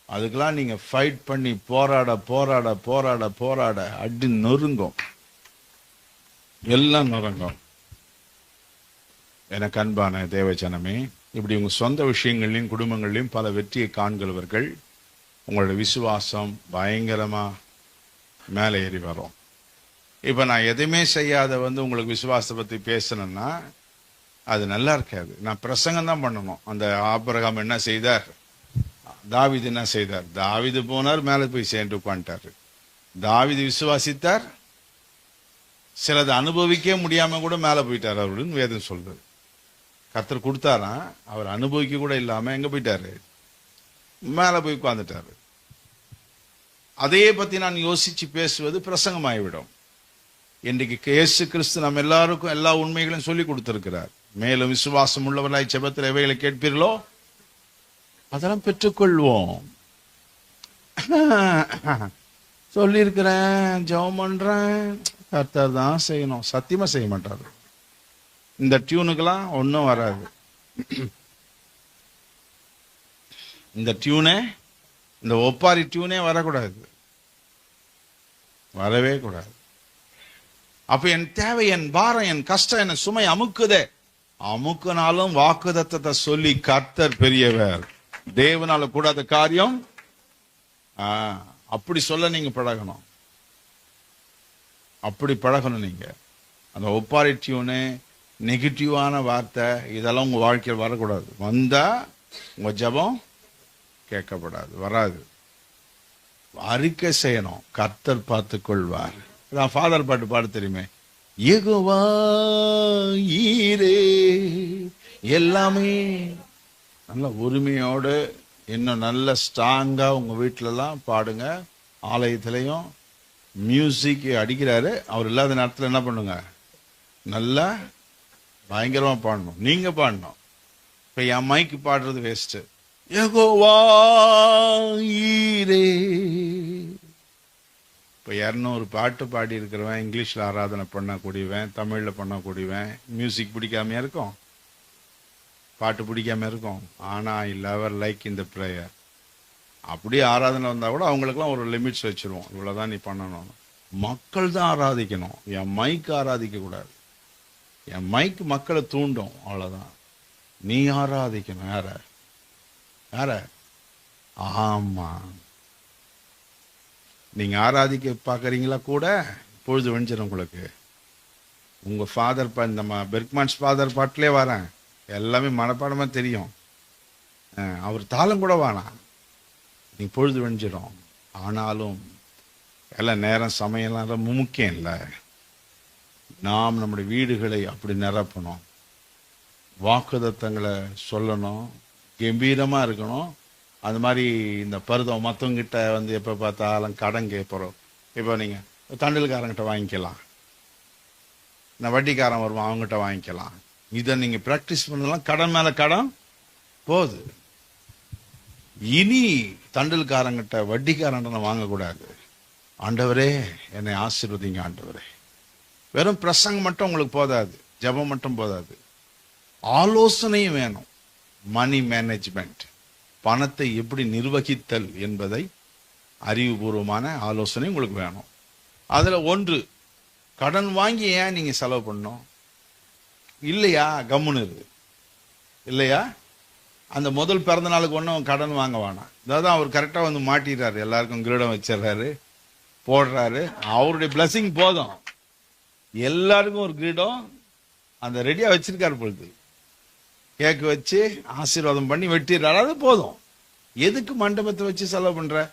அதுக்கெல்லாம் நீங்க ஃபைட் பண்ணி போராட போராட போராட போராட அடி நொறுங்கும், எல்லாம் நொறுங்கும். எனக்கு அன்பான தேவஜனமே, இப்படி உங்க சொந்த விஷயங்கள்லையும் குடும்பங்கள்லையும் பல வெற்றியை காண்கிறவர்கள், உங்களோட விசுவாசம் பயங்கரமா மேலே ஏறி வரும். இப்ப நான் எதுவுமே செய்யாத உங்களுக்கு விசுவாசத்தை பத்தி பேசணும்னா அது நல்லா இருக்காது. நான் பிரசங்கம் தான் பண்ணணும். அந்த ஆபிரகாம் என்ன செய்தார், தாவீது என்ன செய்தார்? தாவீது போனார், மேலே போய் சேர்ந்து உட்காந்துட்டாரு. தாவீது விசுவாசித்தார், சிலது அனுபவிக்க முடியாம கூட மேலே போயிட்டார் அவருன்னு வேதம் சொல்றது. கர்த்தர் கொடுத்தாராம், அவர் அனுபவிக்க கூட இல்லாம எங்க போயிட்டாரு? மேலே போய் உட்கார்ந்துட்டாரு. அதே பத்தி நான் யோசிச்சு பேசுவது பிரசங்கமாகிவிடும். இன்றைக்கு இயேசு கிறிஸ்து நம்ம எல்லாருக்கும் எல்லா உண்மைகளையும் சொல்லி கொடுத்திருக்கிறார். மேலும் விசுவாசம் உள்ளவர்களாய் ஜெபத்தில் எவைகளை கேட்பீர்களோ அதெல்லாம் பெற்றுக்கொள்வோம். சொல்லியிருக்கிறேன், ஜெபம் பண்றேன், கர்த்தர் தான் செய்யணும். சத்தியமா செய்ய மாட்டாரு. இந்த டியூனுக்கெல்லாம் ஒன்றும் வராது. இந்த டியூனே, இந்த ஒப்பாரி டியூனே வரக்கூடாது, வரவே கூடாது. அப்ப என் தேவை, என் பாரம், என் கஷ்டம், என் சுமை அமுக்குதே, அமுக்குனாலும் வாக்குதத்தத்தை சொல்லி கர்த்தர் பெரியவர், தேவனால கூடாத காரியம். அப்படி சொல்ல நீங்க பழகணும், அப்படி பழகணும் நீங்க. அந்த ஒப்பாரி டியூனு, நெகட்டிவான வார்த்தை, இதெல்லாம் உங்க வாழ்க்கையில் வரக்கூடாது. வந்தா உங்க ஜெபம் கேட்கப்படாது, வராது. அறிக்கை செய்யணும், கர்த்தர் பார்த்துக் கொள்வார். ஃபாதர் பாட்டு பாட தெரியுமே, யெகோவா ஈரே, எல்லாமே நல்ல உரிமையோடு இன்னும் நல்ல ஸ்ட்ராங்கா உங்க வீட்டிலலாம் பாடுங்க. ஆலயத்திலையும் மியூசிக் அடிக்கிறாரு, அவர் இல்லாத நேரத்தில் என்ன பண்ணுங்க, நல்லா பயங்கரமா பாடணும். நீங்க பாடணும். இப்ப என் மைக்கு பாடுறது வேஸ்ட். யெகோவா ஈரே. இப்போ 200 பாட்டு பாடி இருக்கிறவன், இங்கிலீஷில் ஆராதனை பண்ணக்கூடியவன், தமிழில் பண்ணக்கூடியவன், மியூசிக் பிடிக்காமையா இருக்கும், பாட்டு பிடிக்காம இருக்கும். ஆனால் ஐ லவர் லைக் இந்த ப்ரேயர். அப்படியே ஆராதனை வந்தால் கூட அவங்களுக்குலாம் ஒரு லிமிட்ஸ் வச்சுருவோம், இவ்வளோதான் நீ பண்ணணும். மக்கள் தான் ஆராதிக்கணும், என் மைக்கு ஆராதிக்க கூடாது. என் மைக்கு மக்களை தூண்டும், அவ்வளோதான். நீ ஆராதிக்கணும். யார யார? ஆமா, நீங்க ஆராதிக்க பாக்குறீங்களா கூட பொழுது வெஞ்சிடும் உங்களுக்கு. உங்க ஃபாதர் நம்ம பெர்க்மன்ஸ் ஃபாதர் பாட்டிலே வரேன், எல்லாமே மனப்பாடமா தெரியும். அவர் தாளம் கூட வேணாம், நீ பொழுது வெஞ்சிடும். ஆனாலும் எல்லாம் நேரம் சமையலாம் முக்கியம் இல்லை. நாம் நம்முடைய வீடுகளை அப்படி நிரப்பணும், வாக்குதத்தங்களை சொல்லணும், கம்பீரமா இருக்கணும். அந்த மாதிரி இந்த பருதம் மற்றவங்கிட்ட எப்போ பார்த்தாலும் கடன் கேட்போம். இப்போ நீங்கள் தண்டல்காரங்கிட்ட வாங்கிக்கலாம், இந்த வட்டிக்காரன் வருவான் அவங்ககிட்ட வாங்கிக்கலாம். இதை நீங்கள் ப்ராக்டிஸ் பண்ணலாம். கடன் மேலே கடன் போகுது. இனி தண்டல்காரங்கிட்ட வட்டிக்காரன் வாங்கக்கூடாது. ஆண்டவரே என்னை ஆசீர்வதிங்க ஆண்டவரே. வெறும் பிரசங்கம் மட்டும் உங்களுக்கு போதாது, ஜெபம் மட்டும் போதாது, ஆலோசனையும் வேணும். மணி மேனேஜ்மெண்ட், பணத்தை எப்படி நிர்வகித்தல் என்பதை அறிவுபூர்வமான ஆலோசனை உங்களுக்கு வேணும். அதுல ஒன்று, கடன் வாங்கி ஏன் நீங்க செலவு பண்ணணும்? இல்லையா, கம்முன்னு இருக்கு. இல்லையா, அந்த முதல் பிறந்த நாளுக்கு ஒன்றும் கடன் வாங்க வேணாம். அதாவது அவர் கரெக்டாக மாட்டிடுறாரு, எல்லாருக்கும் கிரீடம் வச்சிடறாரு, போடுறாரு. அவருடைய பிளஸிங் போதும், எல்லாருக்கும் ஒரு கிரீடம் அந்த ரெடியா வச்சிருக்காரு பொழுது, கேக்கு வச்சு ஆசீர்வாதம் பண்ணி வெட்டிடுறாரு, அது போதும். எதுக்கு மண்டபத்தை வச்சு செலவு பண்ற?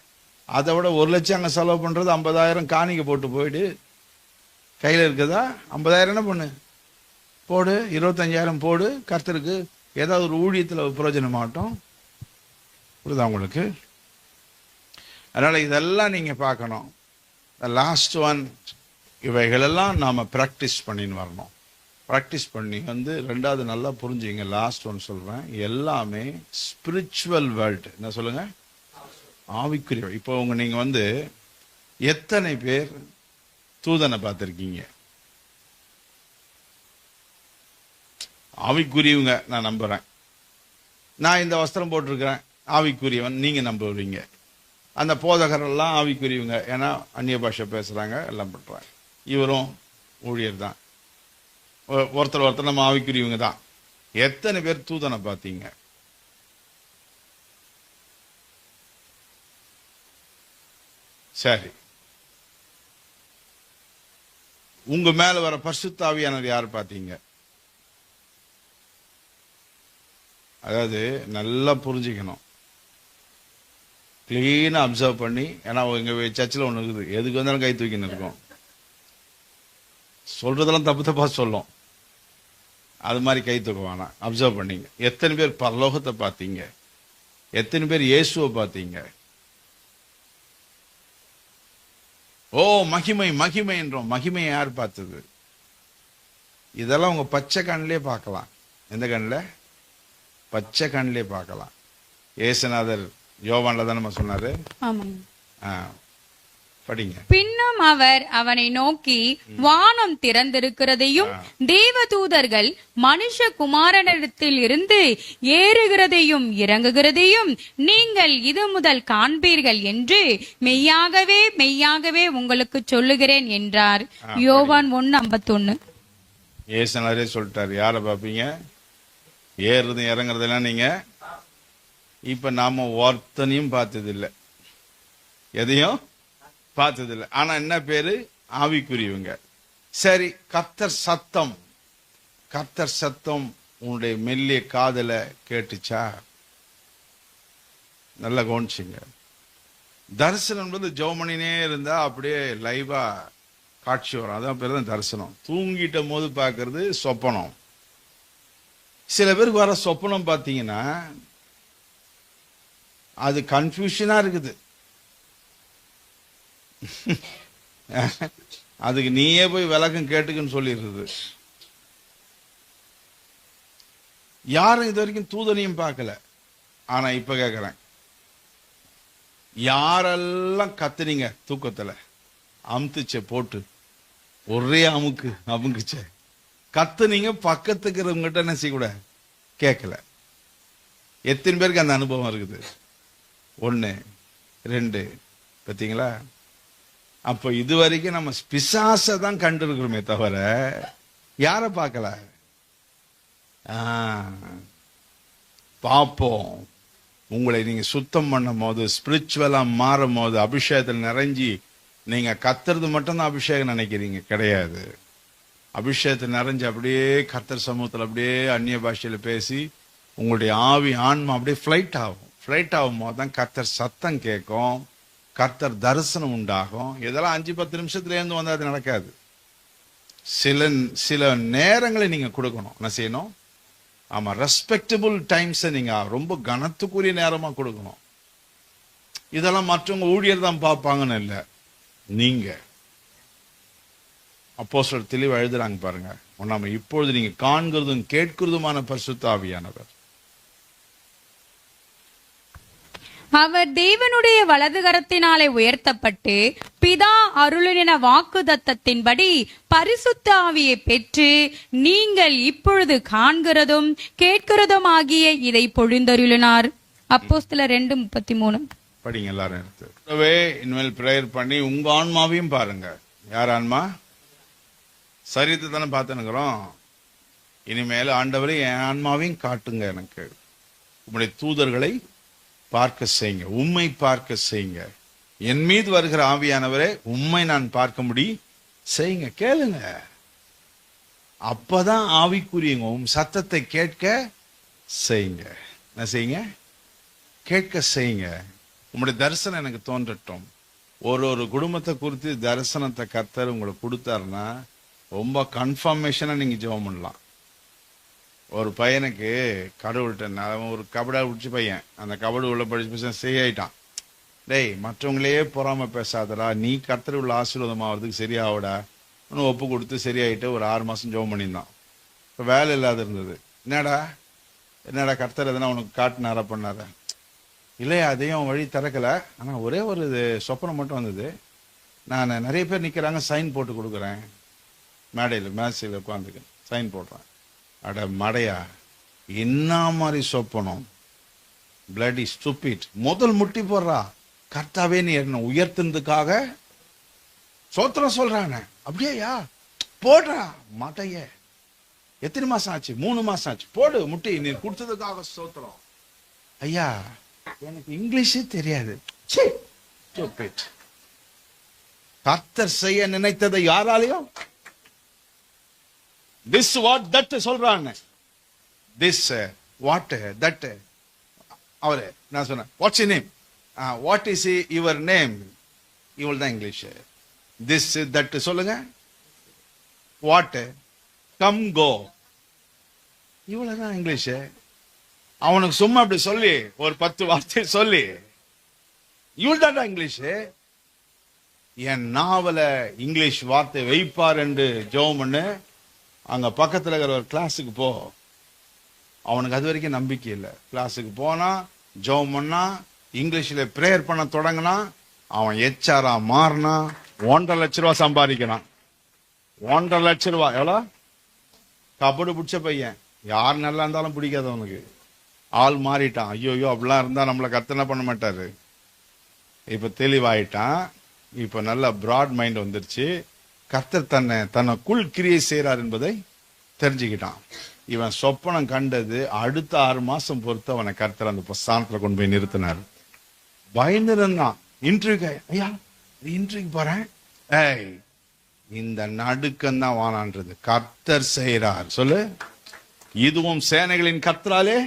அதை விட 1 லட்சம் அங்க செலவு பண்றது, 50,000 காணிக்க போட்டு போயிடு. கையில இருக்குதா 50,000 என்ன பண்ணு, போடு. 25,000 போடு, கர்த்தருக்கு ஏதாவது ஒரு ஊழியத்துல பிரயோஜனமாகட்டும். புரியுதா உங்களுக்கு? அதனால இதெல்லாம் நீங்க பார்க்கணும். லாஸ்ட் ஒன், இவைகளெல்லாம் நாம பிராக்டிஸ் பண்ணின்னு வரணும். ப்ராக்டிஸ் பண்ணி ரெண்டாவது நல்லா புரிஞ்சுங்க. லாஸ்ட் ஒன் சொல்றேன், எல்லாமே ஸ்பிரிச்சுவல் வேர்ல்டு. என்ன சொல்லுங்க? ஆவிக்குரிய. இப்போ நீங்க எத்தனை பேர் தூதனை பார்த்திருக்கீங்க? ஆவிக்குரியவங்க நான் நம்புறேன். நான் இந்த வஸ்திரம் போட்டிருக்கிறேன், ஆவிக்குரியவன் நீங்க நம்புவீங்க. அந்த போதகரெல்லாம் ஆவிக்குரியவங்க, ஏன்னா அந்நிய பாஷை பேசுறாங்க, எல்லாம் பண்றாங்க. இவரும் ஊழியர் தான், ஒருத்தர் நம்ம ஆவிக்குரியவங்க தான். எத்தனை பேர் தூதனை பார்த்தீங்க? சரி, உங்க மேல வர பரிசுத்த ஆவியானவர் யார் பார்த்தீங்க? அதாவது நல்லா புரிஞ்சுக்கணும், கிளீனா அப்சர்வ் பண்ணி. ஏன்னா எங்க சர்ச்சில் ஒண்ணு இருக்குது, எதுக்கு வந்தாலும் கை தூக்கின்னு இருக்கும், சொல்றதெல்லாம் தப்பு தப்பா சொல்லும், அது மாதிரி கை தூக்க வேணாம். அப்சர்வ் பண்ணீங்க. எத்தனை பேர் பரலோகத்தை பார்த்தீங்க? எத்தனை பேர் இயேசுவை பார்த்தீங்க? ஓ மகிமை மகிமை என்றோம், மகிமையை யார் பார்த்தது? இதெல்லாம் உங்க பச்சை கண்ணிலே பார்க்கலாம். எந்த கண்ணில்? பச்சை கண்ணிலே பார்க்கலாம். ஏசுநாதர் யோவான்ல தான் நம்ம சொன்னாரு. படிங்க. பின்னும் அவர் அவனை நோக்கி, வானம் திறந்திருக்கிறதையும் தேவதூதர்கள் மனுஷகுமாரனிடத்தில் இருந்து ஏறுகிறதையும் இறங்குகிறதையும் நீங்கள் இது முதல் காண்பீர்கள் என்று மெய்யாகவே மெய்யாகவே உங்களுக்கு சொல்லுகிறேன் என்றார். யோவான் 1:51. ஏசுநாதரே சொல்லிட்டாரு, யாரை பார்ப்பீங்க? ஏறுறது இறங்குறதெல்லாம் நீங்க. இப்ப நாம ஒருத்தனையும் பார்த்ததில்லை, எதையும் பார்த்ததில்லை. ஆனா என்ன பேரு? ஆவிக்குரியவங்க. சரி, கர்த்தர் சத்தம், கர்த்தர் சத்தம் உன்னுடைய மெல்லிய காதல கேட்டுச்சா? நல்லா கவனிச்சுங்க. தரிசனம் என்பது ஜெபமணினே இருந்தா அப்படியே லைவா காட்சி வரும், அதான் பேர் தான் தரிசனம். தூங்கிட்ட போது பார்க்கறது சொப்பனம். சில பேருக்கு வர சொப்பனம் பார்த்தீங்கன்னா அது கன்ஃபியூஷனா இருக்குது. அதுக்கு நீயே போய் விளக்கம் கேட்டுக்குன்னு சொல்லிடுறது. யாரும் இது வரைக்கும் தூதனையும் பார்க்கல. ஆனா இப்ப கேக்குறேன், யாரெல்லாம் கத்துனீங்க தூக்கத்துல? அமுத்துச்ச போட்டு ஒரே அமுக்குச்ச கத்துனீங்க, பக்கத்துக்கு இருக்கிறவங்கிட்ட என்ன செய்யக்கூட கேட்கல. எத்தனை பேருக்கு அந்த அனுபவம் இருக்குது? 1 2 பார்த்தீங்களா? அப்போ இது வரைக்கும் நம்ம பிசாசை தான் கண்டு இருக்கிறோமே தவிர யாரை பார்க்கல. பார்ப்போம். உங்களை நீங்க சுத்தம் பண்ணும் போது, ஸ்பிரிச்சுவலா மாறும் போது, அபிஷேகத்தில் நிறைஞ்சி நீங்க கத்துறது மட்டும்தான் அபிஷேகம் நினைக்கிறீங்க, கிடையாது. அபிஷேகத்தில் நிறைஞ்சு அப்படியே கர்த்தர் சமூகத்தில் அப்படியே அந்நிய பாஷையில பேசி உங்களுடைய ஆவி ஆன்மா அப்படியே ஃபிளைட் ஆகும். ஃபிளைட் ஆகும் போது தான் கர்த்தர் சத்தம் கேட்கும், கர்த்தர் தரிசனம் உண்டாகும். இதெல்லாம் 5-10 நிமிஷத்துல இருந்து வந்தா அது நடக்காது. சில நேரங்களை நீங்க கொடுக்கணும். என்ன செய்யணும்? ஆமா, ரெஸ்பெக்டபிள் டைம்ஸை நீங்க ரொம்ப கனத்துக்குரிய நேரமா கொடுக்கணும். இதெல்லாம் மற்றவங்க ஊழியர் தான் பார்ப்பாங்கன்னு இல்லை, நீங்க. அப்போஸ்தலர் தெளிவா எழுதுறாங்க பாருங்க. நம்ம இப்பொழுது நீங்க காண்கிறதும் கேட்கிறதுமான பரிசுத்த ஆவியானவர். அவர் தேவனுடைய வலது கரத்தினாலே உயர்த்தப்பட்டு பிதா அருளின வாக்கு தத்தத்தின்படி பரிசுத்த ஆவியை பெற்று நீங்கள் இப்பொழுது காண்கிறதும் கேட்கிறதும் ஆகிய இதை பொழிந்தருளினார். அப்போஸ்தலர் 2:33. படிங்க எல்லாரும் எடுத்து. இனிமேல் பிரேயர் பண்ணி உங்க ஆன்மாவையும் பாருங்க. யார் ஆன்மா? சரீரத்தை தானே பார்த்துனுக்கிறோம். இனிமேல் ஆண்டவரை என் ஆன்மாவையும் காட்டுங்க, எனக்கு உங்களுடைய தூதர்களை பார்க்க செய்யுங்க, உம்மை பார்க்க செய்யுங்க. என் மீது வருகிற ஆவியானவரே உம்மை நான் பார்க்க முடி செய்யுங்க. கேளுங்க, அப்பதான் ஆவிக்குரியங்க. உம் சத்தத்தை கேட்க செய்யுங்க. என்ன செய்யுங்க? கேட்க செய்யுங்க. உங்களுடைய தரிசனம் எனக்கு தோன்றட்டும். ஒரு குடும்பத்தை குறித்து தரிசனத்தை கர்த்தர் உங்களுக்கு கொடுத்தாருன்னா ரொம்ப கன்ஃபர்மேஷனா நீங்க ஜெபம் பண்ணலாம். ஒரு பையனுக்கு கடவுள்கிட்ட, ஒரு கபடா பிடிச்ச பையன், அந்த கபடு உள்ள படிச்சு சரியாயிட்டான். டேய், மற்றவங்களே பொறாம பேசாதடா, நீ கர்த்தர் உள்ள ஆசீர்வாதம் ஆகிறதுக்கு சரியாவடா ஒன்று ஒப்பு கொடுத்து சரியாயிட்டு ஒரு 6 மாசம் ஜெபம் பண்ணியிருந்தான். இப்போ வேலை இல்லாத இருந்தது. என்னடா கர்த்தர் எதனா உனக்கு காட்டினாரா பண்ணாரா? இல்லையா, அதையும் வழி திறக்கல. ஆனா ஒரே ஒரு சொப்பனம் மட்டும் வந்தது. நான் நிறைய பேர் நிக்கிறாங்க, சைன் போட்டு கொடுக்குறேன், மேடையில் மேசையில் உட்காந்துக்கு சைன் போடுறேன். அட மடையா, என்ன மாதிரி சொப்பனம்? Bloody stupid. முதல் முட்டி போடுறா, கர்த்தாவே நீ என்ன உயர்த்தினதுக்காக சோத்திரம் சொல்றானே. அப்படியா? போடுறா மாட்டைய. எத்தனை மாசம் ஆச்சு? 3 மாசம் ஆச்சு. போடு முட்டி, நீ கொடுத்ததுக்காக சோத்திரம். ஐயா, எனக்கு இங்கிலீஷே தெரியாது. கர்த்தர் செய்ய நினைத்ததை யாராலையும் திஸ் வாட் தட் சொல்றான்னு. This what that. அவரு நான் சொன்னேன் what's name, what is your name, இவள் தான் இங்கிலீஷ். திஸ் தட் சொல்லுங்க. வாட் கம் கோ, இவ்வளவுதான் இங்கிலீஷ். அவனுக்கு சும்மா அப்படி சொல்லி ஒரு 10 வார்த்தை சொல்லி இவள் தான்டா இங்கிலீஷ். என் நாவல இங்கிலீஷ் வார்த்தை வைப்பார் என்று ஜெபம் பண்ணு. அங்க பக்கத்துல இருக்கிற ஒரு கிளாஸுக்கு போ. அவனுக்கு அது வரைக்கும் நம்பிக்கை இல்லை. கிளாஸுக்கு போனா ஜெபம் பண்ணா இங்கிலீஷ்ல பிரேயர் பண்ண தொடங்கினா அவன் எச்ஆரா மாறினா 1.5 லட்ச ரூபா சம்பாதிக்கிறான். 1.5 லட்ச ரூபா எவ்வளோ? கபடு பிடிச்ச பையன். யார் நல்லா இருந்தாலும் பிடிக்காது அவனுக்கு. ஆள் மாறிட்டான். ஐயோ அப்படிலாம் இருந்தா நம்மளை கத்தனை பண்ண மாட்டாரு. இப்ப தெளிவாயிட்டான். இப்ப நல்ல பிராட் மைண்ட் வந்துருச்சு. கர்த்தர் தன்னைக்குள் கிரியை செய்யறார் என்பதை தெரிஞ்சுக்கிட்டான். இவன் சொப்பனம் கண்டது அடுத்த 6 மாசம் பொறுத்து அவனை கர்த்தர் அந்த ஸ்தானத்துல கொண்டு போய் நிறுத்தினார். பயந்து இருந்தான். இன்டர்வியூ, ஐயா இன்டர்வியூ போறேன். ஏய், இந்த நடுக்கம் தான் வானான்றது. கர்த்தர் செய்யறார். சொல்லு, இதுவும் சேனைகளின் கர்த்தராலே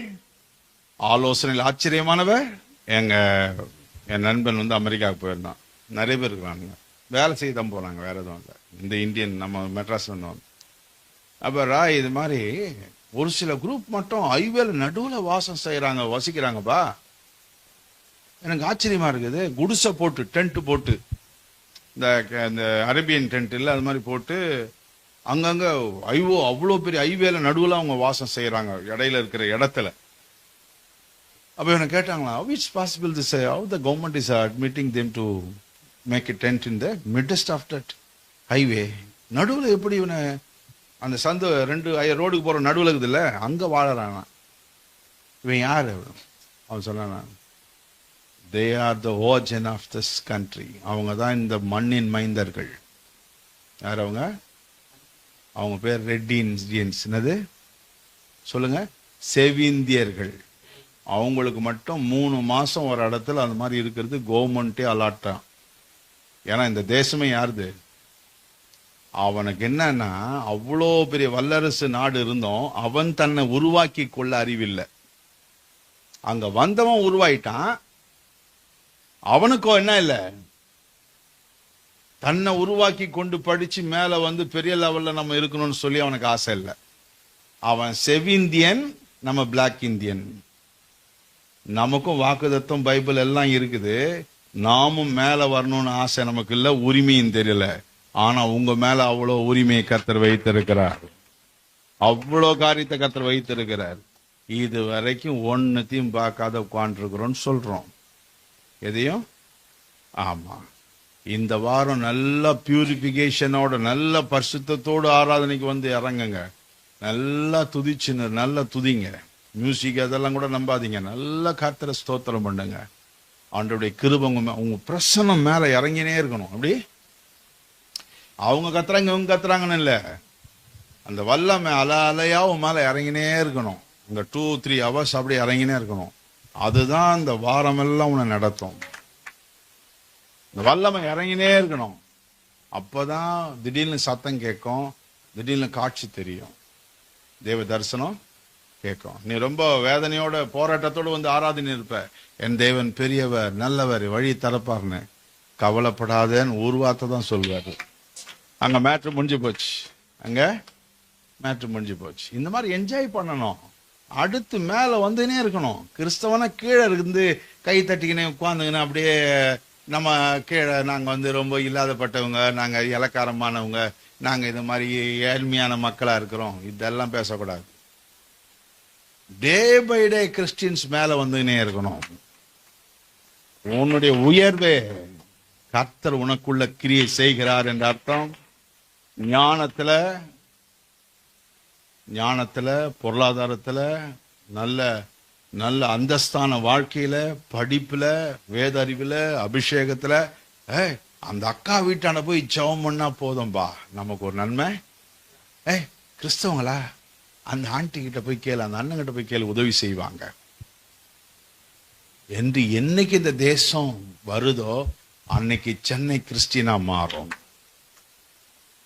ஆலோசனையில் ஆச்சரியமானவர். என் நண்பன் வந்து அமெரிக்காவுக்கு போயிருந்தான். நிறைய பேர் இருக்கிறாங்க. வேலை செய்ய தான் போறாங்க, வேற எதுவும் இல்லை. இந்த இந்தியன் நம்ம மெட்ராஸ் வந்தோம். அப்ப இது மாதிரி ஒரு சில குரூப் மட்டும் ஹைவேல நடுவுல வாசம் செய்யறாங்க, வசிக்கிறாங்கப்பா. எனக்கு ஆச்சரியமா இருக்குது. குடிசை போட்டு டென்ட் போட்டு, இந்த அரேபியன் டென்ட் இல்லை, அது மாதிரி போட்டு அங்கங்க அவ்வளோ பெரிய ஹைவேல நடுவுல அவங்க வாசம் செய்யறாங்க, இடையில இருக்கிற இடத்துல. அப்ப இவனை கேட்டாங்களா, how it's possible to say how the government is admitting them to make a tent in the midst of that highway? நடுவுல எப்படி இவனை அந்த சந்து 2 ரோடுக்கு போற நடுவுல இருக்குது இல்ல, அங்க வாழறானா? இவன் யாரு? அவன் சொன்னானா, they are the origin of this country. அவங்க தான் இந்த மண்ணின் மைந்தர்கள். யார் அவங்க? அவங்க பேர் ரெட்டி இந்தியன்ஸ். என்னது சொல்லுங்க? செவிந்தியர்கள். அவங்களுக்கு மட்டும் 3 மாசம் ஒரு இடத்துல அந்த மாதிரி இருக்கிறது கவர்மெண்டே அலாட்டான். ஏன்னா இந்த தேசமே யாருது? அவனுக்கு என்னன்னா, அவ்வளோ பெரிய வல்லரசு நாடு இருந்தோம், அவன் தன்னை உருவாக்கி கொள்ள அறிவில்லை. அங்க வந்தவன் உருவாயிட்டான். அவனுக்கோ என்ன இல்லை, தன்னை உருவாக்கி கொண்டு படிச்சு மேல வந்து பெரிய லெவல்ல நம்ம இருக்கணும்னு சொல்லி அவனுக்கு ஆசை இல்லை. அவன் செவிந்தியன், நம்ம பிளாக் இந்தியன். நமக்கும் வாக்குதத்தம் பைபிள் எல்லாம் இருக்குது. நாமும் மேல வரணும்னு ஆசை நமக்கு இல்ல, உரிமையும் தெரியல. ஆனா உங்க மேல அவ்வளோ உரிமையை கர்த்தர் வைத்திருக்கிறார். அவ்வளோ காரியத்தை கர்த்தர் வைத்திருக்கிறார். இது வரைக்கும் ஒன்னுத்தையும் பார்க்காத உட்காந்துருக்கிறோம்னு சொல்றோம். எதையும்? ஆமா. இந்த வாரம் நல்ல பியூரிபிகேஷனோட, நல்ல பரிசுத்தத்தோடு ஆராதனைக்கு வந்து இறங்குங்க. நல்லா துதிச்சுன்னு நல்லா துதிங்க. மியூசிக் அதெல்லாம் கூட நம்பாதீங்க. நல்ல கர்த்தரை ஸ்தோத்திரம் பண்ணுங்க. ஆண்டவருடைய கிருபை உங்க பிரசன்னம் மேல இறங்கினே இருக்கணும். அப்படி அவங்க கத்துறாங்க இவங்க கத்துறாங்கன்னு இல்லை, அந்த வல்லமை அலையா உன் மேல இறங்கினே இருக்கணும். இந்த 2-3 hours அப்படி இறங்கினே இருக்கணும். அதுதான் இந்த வாரமெல்லாம் உன்னை நடத்தும். இந்த வல்லமை இறங்கினே இருக்கணும். அப்பதான் திடீர்னு சத்தம் கேட்கும், திடீர்னு காட்சி தெரியும், தேவ தரிசனம் கேட்கும். நீ ரொம்ப வேதனையோட போராட்டத்தோடு வந்து ஆராதனை இருப்ப, என் தேவன் பெரியவர் நல்லவர் வழி தரப்பார்னு. கவலைப்படாதேன்னு ஒரு வார்த்தை தான் சொல்வாரு. அங்க மேட்ரு முடிஞ்சு போச்சு. அங்க மேட்ரு முடிஞ்சு போச்சு. இந்த மாதிரி என்ஜாய் பண்ணணும். அடுத்து மேல வந்துனே இருக்கணும். கிறிஸ்தவனா கீழே இருந்து கை தட்டிக்கினே உட்காந்துங்கன்னு அப்படியே நம்ம கீழே நாங்க வந்து ரொம்ப இல்லாதப்பட்டவங்க, நாங்க இலக்காரமானவங்க, நாங்க இது மாதிரி ஏழ்மையான மக்களா இருக்கிறோம், இதெல்லாம் பேசக்கூடாது. டே பை டே கிறிஸ்டியன்ஸ் மேல வந்துனே இருக்கணும். உன்னுடைய உயர்வே கர்த்தர் உனக்குள்ள கிரியை செய்கிறார் என்ற அர்த்தம். ஞானத்துல பொருளாதாரத்துல நல்ல நல்ல அந்தஸ்தான வாழ்க்கையில, படிப்புல, வேத அறிவுல, அபிஷேகத்துல, அந்த அக்கா வீட்டான போய் ஜெபம் பண்ணா போதும்பா, நமக்கு ஒரு நன்மை. கிறிஸ்தவங்களா, அந்த ஆண்டி கிட்ட போய் கேளு, அந்த அண்ணன் கிட்ட போய் கேளு, உதவி செய்வாங்க என்று என்னைக்கு இந்த தேசம் வருதோ அன்னைக்கு சென்னை கிறிஸ்டியனா மாறும்.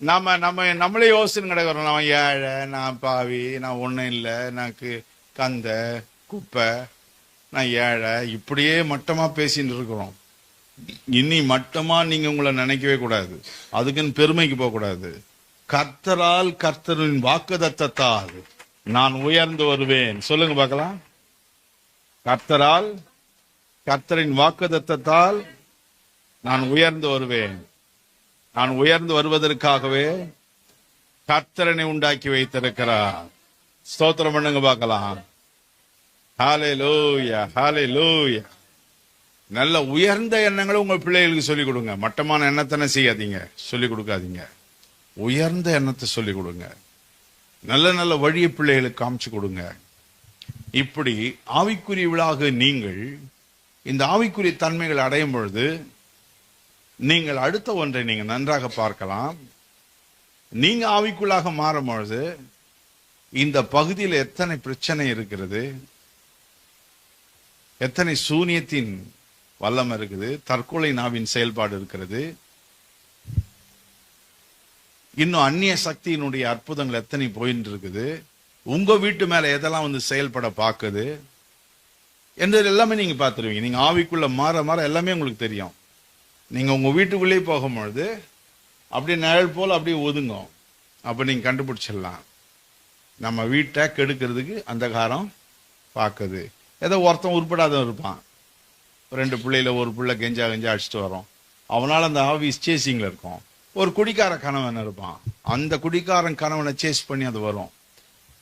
நம்மளே யோசனை கிடக்கிறோம். நான் ஏழை, நான் பாவி, நான் ஒன்றும் இல்லை, எனக்கு கந்த குப்பை, நான் ஏழை, இப்படியே மட்டமா பேசிட்டு இருக்கிறோம். இனி மட்டமா நீங்க உங்களை நினைக்கவே கூடாது. அதுக்குன்னு பெருமைக்கு போக கூடாது. கர்த்தரால், கர்த்தரின் வாக்குதத்தத்தால் நான் உயர்ந்து வருவேன். சொல்லுங்க பார்க்கலாம். கர்த்தரால், கர்த்தரின் வாக்குதத்தத்தால் நான் உயர்ந்து வருவேன். நான் உயர்ந்து வருவதற்காகவே கர்த்தரனை உண்டாக்கி வைத்திருக்கிறார். ஸ்தோத்திரம் பண்ணுங்க பார்க்கலாம். ஹல்லேலூயா, ஹல்லேலூயா. நல்ல உயர்ந்த எண்ணங்களை உங்க பிள்ளைகளுக்கு சொல்லிக் கொடுங்க. மட்டமான எண்ணத்தை செய்யாதீங்க, சொல்லிக் கொடுக்காதீங்க. உயர்ந்த எண்ணத்தை சொல்லிக் கொடுங்க. நல்ல நல்ல வழியை பிள்ளைகளுக்கு காமிச்சு கொடுங்க. இப்படி ஆவிக்குரியவளாக நீங்கள் இந்த ஆவிக்குரிய தன்மைகள் அடையும் பொழுது நீங்கள் அடுத்த ஒன்றை நீங்க நன்றாக பார்க்கலாம். நீங்க ஆவிக்குள்ளாக மாறும் பொழுது இந்த பகுதியில் எத்தனை பிரச்சனை இருக்கிறது, எத்தனை சூனியத்தின் வல்லம் இருக்குது, தற்கொலை நாவின் செயல்பாடு இருக்கிறது, இன்னும் அந்நிய சக்தியினுடைய அற்புதங்கள் எத்தனை போயிட்டு இருக்குது, உங்க வீட்டு மேல எதெல்லாம் வந்து செயல்பட பார்க்குது என்றது எல்லாமே நீங்க பார்த்துருவீங்க. நீங்க ஆவிக்குள்ள மாற மாற எல்லாமே உங்களுக்கு தெரியும். நீங்க உங்க வீட்டுக்குள்ளேயே போகும்பொழுது அப்படியே நிழல் போல அப்படியே ஒதுங்கும். அப்ப நீங்க கண்டுபிடிச்சிடலாம், நம்ம வீட்டை கெடுக்கிறதுக்கு அந்த காரம் பார்க்குது. ஏதோ ஒருத்தன் உருப்படாத இருப்பான், 2 பிள்ளையில ஒரு பிள்ளை கெஞ்சா அடிச்சுட்டு வரோம், அவனால அந்த ஆவி சேசிங்ல இருக்கும். ஒரு குடிக்கார கணவன் இருப்பான், அந்த குடிக்காரன் கணவனை சேஸ் பண்ணி அது வரும்.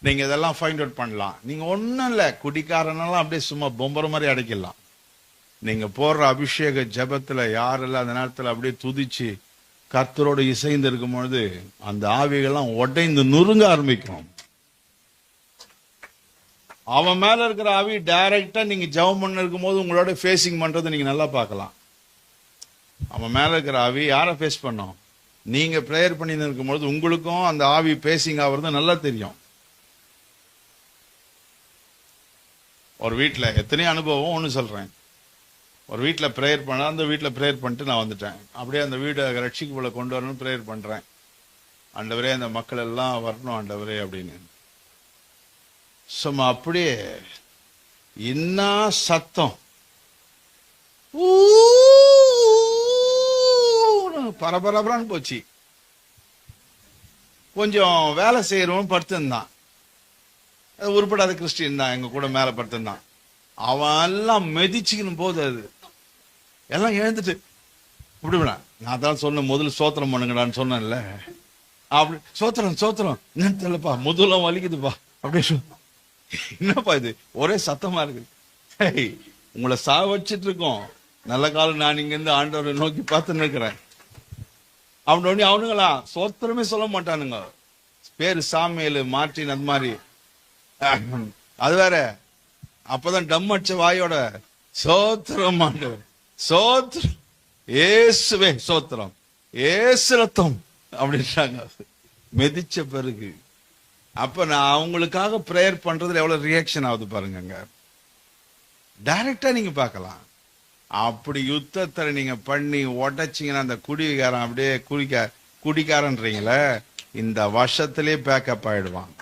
நீங்க இதெல்லாம் ஃபைண்ட் அவுட் பண்ணலாம். நீங்க ஒன்றும் இல்லை, குடிக்காரனெல்லாம் அப்படியே சும்மா பொம்பரை மாதிரி அடைக்கலாம். நீங்க போடுற அபிஷேக ஜபத்துல யாரெல்லாம் அந்த நேரத்தில் அப்படியே துதிச்சு கர்த்தரோடு இசைந்து இருக்கும் பொழுது அந்த ஆவிகள்லாம் உடைந்து நுறுங்க ஆரம்பிக்கும். அவன் மேல இருக்கிற ஆவி டைரக்டா நீங்க ஜெபம் பண்ண இருக்கும் போது உங்களோட ஃபேஸிங் பண்றதை நீங்க நல்லா பார்க்கலாம். அவன் மேல இருக்கிற ஆவி யாரை ஃபேஸ் பண்ணோம், நீங்க பிரேயர் பண்ணி இருக்கும்போது உங்களுக்கும் அந்த ஆவி பேசிங் ஆகுறது நல்லா தெரியும். ஒரு வீட்டில் எத்தனையோ அனுபவம். ஒன்று சொல்றேன், ஒரு வீட்டில் பிரேயர் பண்ண, அந்த வீட்டில் பிரேயர் பண்ணிட்டு நான் வந்துட்டேன். அப்படியே அந்த வீடை ரட்சிக்கு போல கொண்டு வரணும்னு பிரேயர் பண்றேன். ஆண்டவரே அந்த மக்கள் எல்லாம் வரணும் ஆண்டவரே அப்படின்னு. சும்மா அப்படியே என்ன சத்தம், பரபரபரான்னு போச்சு. கொஞ்சம் வேலை செய்யறவன் படுத்திருந்தான், உருப்படாத கிறிஸ்டின் தான், எங்க கூட மேல படுத்திருந்தான். அவன் எல்லாம் மெதிச்சுக்கணும் போது அது எல்லாம் எழுந்துட்டு இப்படி நான் தான் சொன்னேன், முதல்ல சோத்திரம் பண்ணுங்கடான்னு சொன்னேன்ல. அப்படி சோத்திரம் சோத்திரம் என்னன்னு தெரியலப்பா, முதலாம் வலிக்குதுப்பா அப்படி. என்னப்பா இது ஒரே சத்தமா இருக்கு, உங்களை வச்சிட்டு இருக்கோம். நல்ல காலம் நான் இங்க இருந்து ஆண்டவரை நோக்கி பார்த்து நிற்கிறேன். அப்படின்னு அவனுங்களா சோத்திரமே சொல்ல மாட்டானுங்க. பேரு சாமியல், மார்டின், அது மாதிரி. அது வேற. அப்பதான் டம் அடிச்ச வாயோட சோத்திரம் ஆண்டவர், சோத்திரம் ஏசுவே, சோத்திரம் ஏசு ரத்தம் அப்படின்றாங்க மெதிச்ச பிறகு. அப்ப நான் அவங்களுக்காக பிரேயர் பண்றதுல எவ்வளவு ரியாக்ஷன் ஆகுது பாருங்க. டைரக்டா நீங்க பார்க்கலாம். அப்படி யுத்தத்தை நீங்க பண்ணி உடைச்சிங்கன்னா அந்த குடிகாரன் அப்படியே குடிக்காரன்றீங்களே, இந்த வருஷத்திலே பேக்கப் ஆயிடுவான்,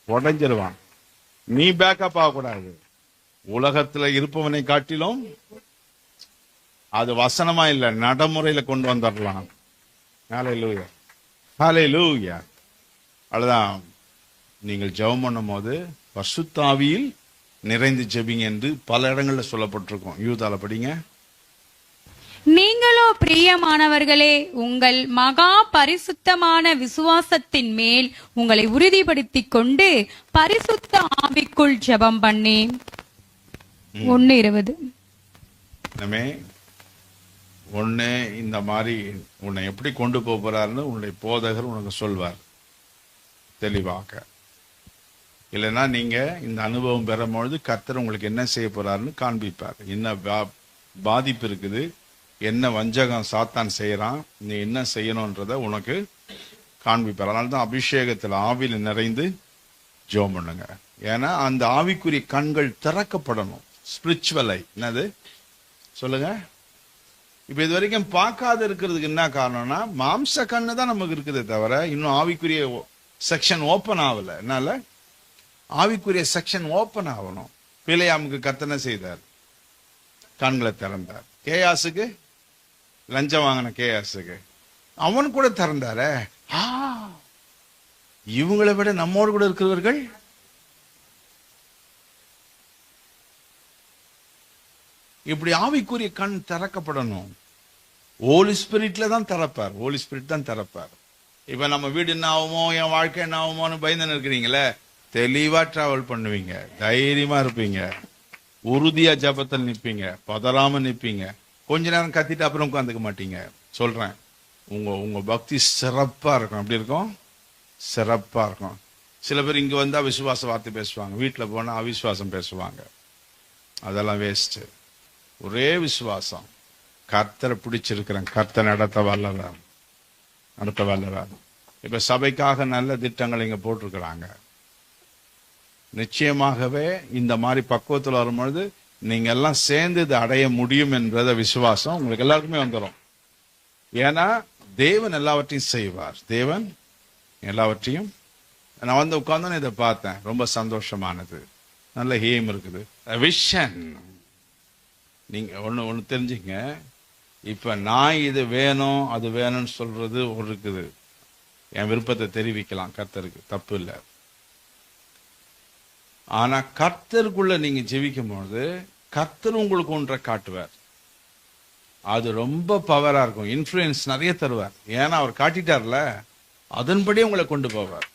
உடைஞ்சிருவான். நீ பேக்கப் ஆகக்கூடாது. உலகத்துல இருப்பவனை காட்டிலும் அது வசனமா இல்ல, நடைமுறையில கொண்டு வந்துடலாம். ஹல்லேலூயா, ஹல்லேலூயா. அதுதான் நீங்கள் ஜெபம் பண்ணும் போது பரிசுத்த ஆவியில் நிறைந்து ஜெபிங்க என்று பல இடங்கள்ல சொல்லப்பட்டிருக்கும். யூதால படிங்க. நீங்களோ பிரியமானவர்களே, உங்கள் மகா பரிசுத்தமான விசுவாசத்தின் மேல் உங்களை உறுதிப்படுத்திக் கொண்டு பரிசுத்த ஆவிக்குள் ஜெபம் பண்ணி. 1:20. ஒண்ணு இந்த மாதிரி உன்னை எப்படி கொண்டு போறாருன்னு உன்னுடைய போதகர் உனக்கு சொல்வார் தெளிவாக. இல்லைன்னா நீங்க இந்த அனுபவம் பெறும்பொழுது கர்த்தர் உங்களுக்கு என்ன செய்ய போறாருன்னு காண்பிப்பார். என்ன பாதிப்பு இருக்குது, என்ன வஞ்சகம் சாத்தான் செய்யறான், நீ என்ன செய்யணும்ன்றத உனக்கு காண்பிப்பார். அதனால தான் அபிஷேகத்தில் ஆவியில் நிறைந்து ஜெபம் பண்ணுங்க. ஏன்னா அந்த ஆவிக்குரிய கண்கள் திறக்கப்படணும். ஸ்பிரிச்சுவல் ஐ என்னது சொல்லுங்க, இப்ப இது வரைக்கும் பார்க்காத இருக்கிறதுக்கு என்ன காரணம்னா, மாம்ச கண்ணு தான் நமக்கு இருக்குதே தவிர இன்னும் ஆவிக்குரிய செக்ஷன் ஓப்பன் ஆகல. என்னால ஆவிக்குரிய செக்ஷன் ஓப்பன் ஆகணும். பிலேயாமுக்கு கர்த்தனை செய்தார், கண்களை திறந்தார். கேயாசுக்கு, லஞ்சம் வாங்கின கேயாசுக்கு அவன் கூட திறந்தார. இவங்களை விட நம்மோடு கூட இருக்கிறவர்கள் இப்படி ஆவிக்குரிய கண் திறக்கப்படணும். ஹோலி ஸ்பிரிட்ல தான் திறப்பார், ஹோலி ஸ்பிரிட் தான் திறப்பார். இப்ப நம்ம வீடு என்ன ஆகுமோ, என் வாழ்க்கை என்ன ஆகுமோன்னு பயந்துன்னு இருக்கிறீங்களே, தெளிவா டிராவல் பண்ணுவீங்க, தைரியமா இருப்பீங்க, உறுதியா ஜபத்தில் நிப்பீங்க, பதறாம நிப்பீங்க. கொஞ்ச நேரம் கத்திட்டு அப்புறம் உட்காந்துக்க மாட்டீங்க. சொல்றேன், உங்க பக்தி சிறப்பா இருக்கும். எப்படி இருக்கும்? சிறப்பா இருக்கும். சில பேர் இங்க வந்தா விசுவாச வார்த்தை பேசுவாங்க, வீட்டுல போனா அவிசுவாசம் பேசுவாங்க. அதெல்லாம் வேஸ்ட். ஒரே விசுவாசம், கர்த்தரை பிடிச்சிருக்கிறேன், கர்த்தர் நடத்த வல்லவர், நடத்த வல்லவர். இப்ப சபைக்காக நல்ல திட்டங்கள் இங்க போட்டிருக்கிறாங்க. நிச்சயமாகவே இந்த மாதிரி பக்குவத்தில் வரும்பொழுது நீங்க எல்லாம் சேர்ந்து இதை அடைய முடியும் என்ற விசுவாசம் உங்களுக்கு எல்லாருக்குமே வந்துடும். ஏன்னா தேவன் எல்லாவற்றையும் செய்வார். தேவன் எல்லாவற்றையும். நான் வந்து உட்கார்ந்து இதை பார்த்தேன், ரொம்ப சந்தோஷமானது. நல்ல ஹேம் இருக்குது, விஷன். நீங்க ஒண்ணு தெரிஞ்சுங்க, இப்ப நான் இது வேணும் அது வேணும்னு சொல்றது ஒரு இருக்குது. என் விருப்பத்தை தெரிவிக்கலாம் கர்த்தருக்கு, தப்பு இல்லை. ஆனா கர்த்தருக்குள்ள நீங்க ஜெபிக்கும் பொழுது கர்த்தர் உங்களுக்கு ஒன்றை காட்டுவார். அது ரொம்ப பவரா இருக்கும், இன்ஃப்ளூயன்ஸ் நிறைய தருவார். ஏன்னா அவர் காட்டிட்டார்ல, அதன்படி உங்களை கொண்டு போவார்,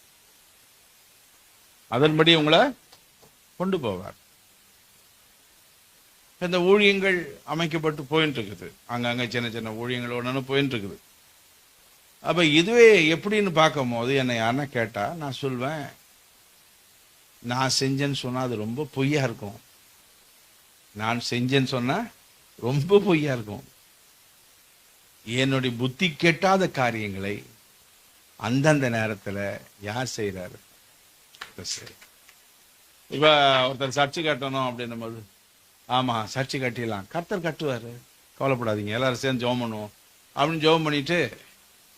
அதன்படி உங்களை கொண்டு போவார். இந்த ஊழியங்கள் அமைக்கப்பட்டு போயிட்டு இருக்குது, அங்கங்க சின்ன சின்ன ஊழியங்கள் ஒன்று போயிட்டு இருக்குது. அப்ப இதுவே எப்படின்னு பார்க்கும் போது என்னை யாருன்னா கேட்டா நான் சொல்வேன், நான் செஞ்சேன்னு சொன்னா அது ரொம்ப பொய்யா இருக்கும். நான் செஞ்சேன்னு சொன்னா ரொம்ப பொய்யா இருக்கும். என்னுடைய புத்தி கெட்டாத காரியங்களை அந்தந்த நேரத்துல யார் செய்யறாரு? இப்ப ஒருத்தர் சர்ச்சு கட்டணும் அப்படின்னும் போது, ஆமா சர்ச்சு கட்டிடலாம், கர்த்தர் கட்டுவாரு, கவலைப்படாதீங்க, எல்லாரும் சேர்ந்து ஜெபம் பண்ணுவோம் அப்படின்னு ஜெபம் பண்ணிட்டு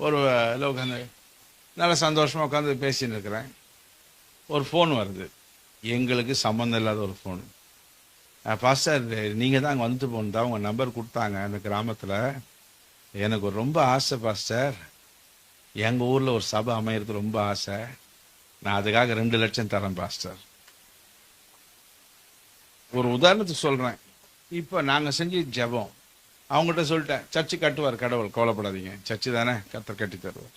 ஒரு உட்காந்து நல்ல சந்தோஷமா உட்காந்து பேசின்னு இருக்கிறேன். ஒரு ஃபோன் வருது, எங்களுக்கு சம்மந்தம் இல்லாத ஒரு ஃபோன். பாஸ்டர் நீங்கள் தான் அங்கே வந்துட்டு போனதா, உங்கள் நம்பர் கொடுத்தாங்க அந்த கிராமத்தில். எனக்கு ஒரு ரொம்ப ஆசை பாஸ்டர், எங்கள் ஊரில் ஒரு சபை அமையிறது ரொம்ப ஆசை, நான் அதுக்காக 2 லட்சம் தரேன் பாஸ்டர். ஒரு உதாரணத்துக்கு சொல்கிறேன். இப்போ நாங்கள் செஞ்சு ஜெபம், அவங்ககிட்ட சொல்லிட்டேன், சர்ச்சு கட்டுவார் கடவுள், கவலைப்படாதீங்க, சர்ச்சு தானே கர்த்தர் கட்டி தருவார்.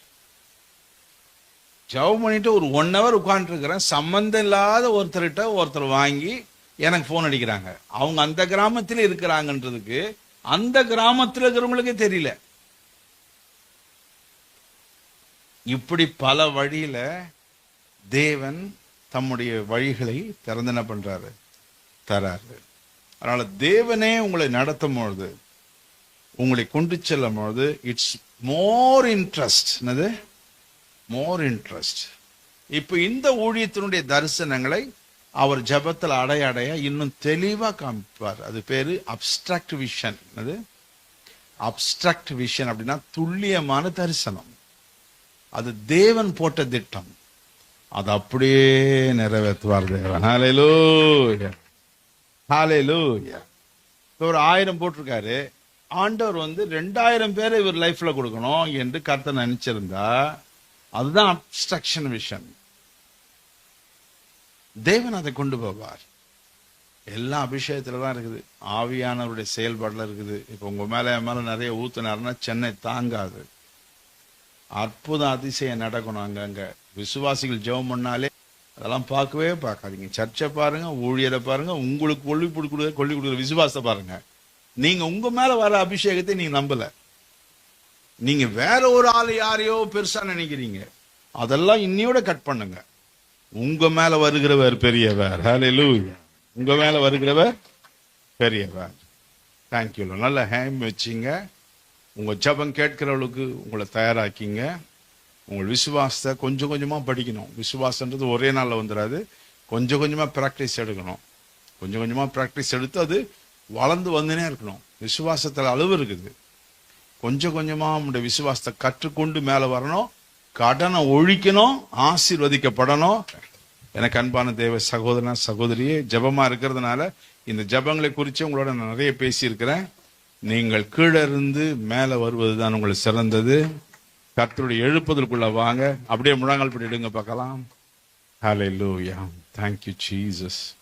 ஜெபம் பண்ணிட்டு ஒரு 1 hour உட்காந்துருக்கிறேன், சம்பந்தம் இல்லாத ஒருத்தர் வாங்கி எனக்கு போன் அடிக்கிறாங்க. அவங்க அந்த கிராமத்தில் இருக்கிறாங்கன்றதுக்கு அந்த கிராமத்தில் இருக்கிறவங்களுக்கே தெரியல. இப்படி பல வழியில தேவன் தம்முடைய வழிகளை திறந்து என்ன பண்றாரு? தராரு. அதனால தேவனே உங்களை நடத்தும் பொழுது, உங்களை கொண்டு செல்லும் பொழுது இட்ஸ் மோர் இன்ட்ரெஸ்ட். என்னது? More interest. இப்ப இந்த ஊழியத்தினுடைய தரிசனங்களை அவர் ஜபத்தில் அடைய இன்னும் தெளிவா காமிப்பார். அது பேரு அப்டிராக்ட் விஷன். அது அப்டிராக்ட் விஷன் அப்படின்னா துல்லியமான தரிசனம். அது தேவன் போட்ட திட்டம், அது அப்படியே நிறைவேற்றுவார் தேவன். ஹல்லேலூயா, ஹல்லேலூயா. ஒரு 1000 போட்டிருக்காரு, ஆண்டவர் 2000 பேரை இவர் லைஃப்ல கொடுக்கணும் என்று கர்த்தர் நினைச்சிருந்தா அதுதான் அப்ஸ்ட்ரக்ஷன் விஷன். தேவன் அதை கொண்டு போவார். எல்லா அபிஷேகத்துல தான் இருக்குது, ஆவியானவருடைய செயல்பாடுல இருக்குது. இப்ப உங்க மேல என் மேல நிறைய ஊத்துனாருன்னா சென்னை தாங்காது. அற்புதம் அதிசயம் நடக்கணும் அங்கங்க. விசுவாசிகள் ஜெபம் பண்ணாலே அதெல்லாம் பார்க்காதீங்க. சர்ச்சை பாருங்க, ஊழியரை பாருங்க, உங்களுக்கு கொள்ளி கொடுக்குற விசுவாசத்தை பாருங்க. நீங்க உங்க மேல வர அபிஷேகத்தை நீங்க நம்பல, நீங்க வேற ஒரு ஆள் யாரையோ பெருசா நினைக்கிறீங்க. அதெல்லாம் இன்னையோட கட் பண்ணுங்க. உங்க மேல வருகிறவர் பெரியவர். ஹல்லேலூயா. உங்க மேல வருகிறவர் பெரியவர். தேங்க்யூ. நல்ல ஹேம் வச்சிங்க. உங்க ஜபம் கேட்கிறவளுக்கு உங்களை தயாராக்கிங்க. உங்கள் விசுவாசத்தை கொஞ்சம் கொஞ்சமா படிக்கணும். விசுவாசன்றது ஒரே நாள்ல வந்துடாது, கொஞ்சம் கொஞ்சமா பிராக்டிஸ் எடுக்கணும். கொஞ்சம் கொஞ்சமா பிராக்டிஸ் எடுத்து அது வளர்ந்து வந்துனே இருக்கணும். விசுவாசத்துல அளவு இருக்குது. கொஞ்சம் கொஞ்சமா உங்களுடைய விசுவாசத்தை கற்றுக்கொண்டு மேல வரணும். கடனை ஒழிக்கணும், ஆசீர்வதிக்கப்படணும். எனக்கு அன்பான தேவ சகோதரனா சகோதரியே, ஜெபமா இருக்கிறதுனால இந்த ஜெபங்களை குறித்து உங்களோட நான் நிறைய பேசியிருக்கிறேன். நீங்கள் கீழே இருந்து மேலே வருவதுதான் உங்களுக்கு சிறந்தது. கர்த்தருடைய எழுப்புதலுக்குள்ள வாங்க. அப்படியே முழங்கால் பண்ணிடுங்க பார்க்கலாம். ஹல்லேலூயா. Thank you, Jesus.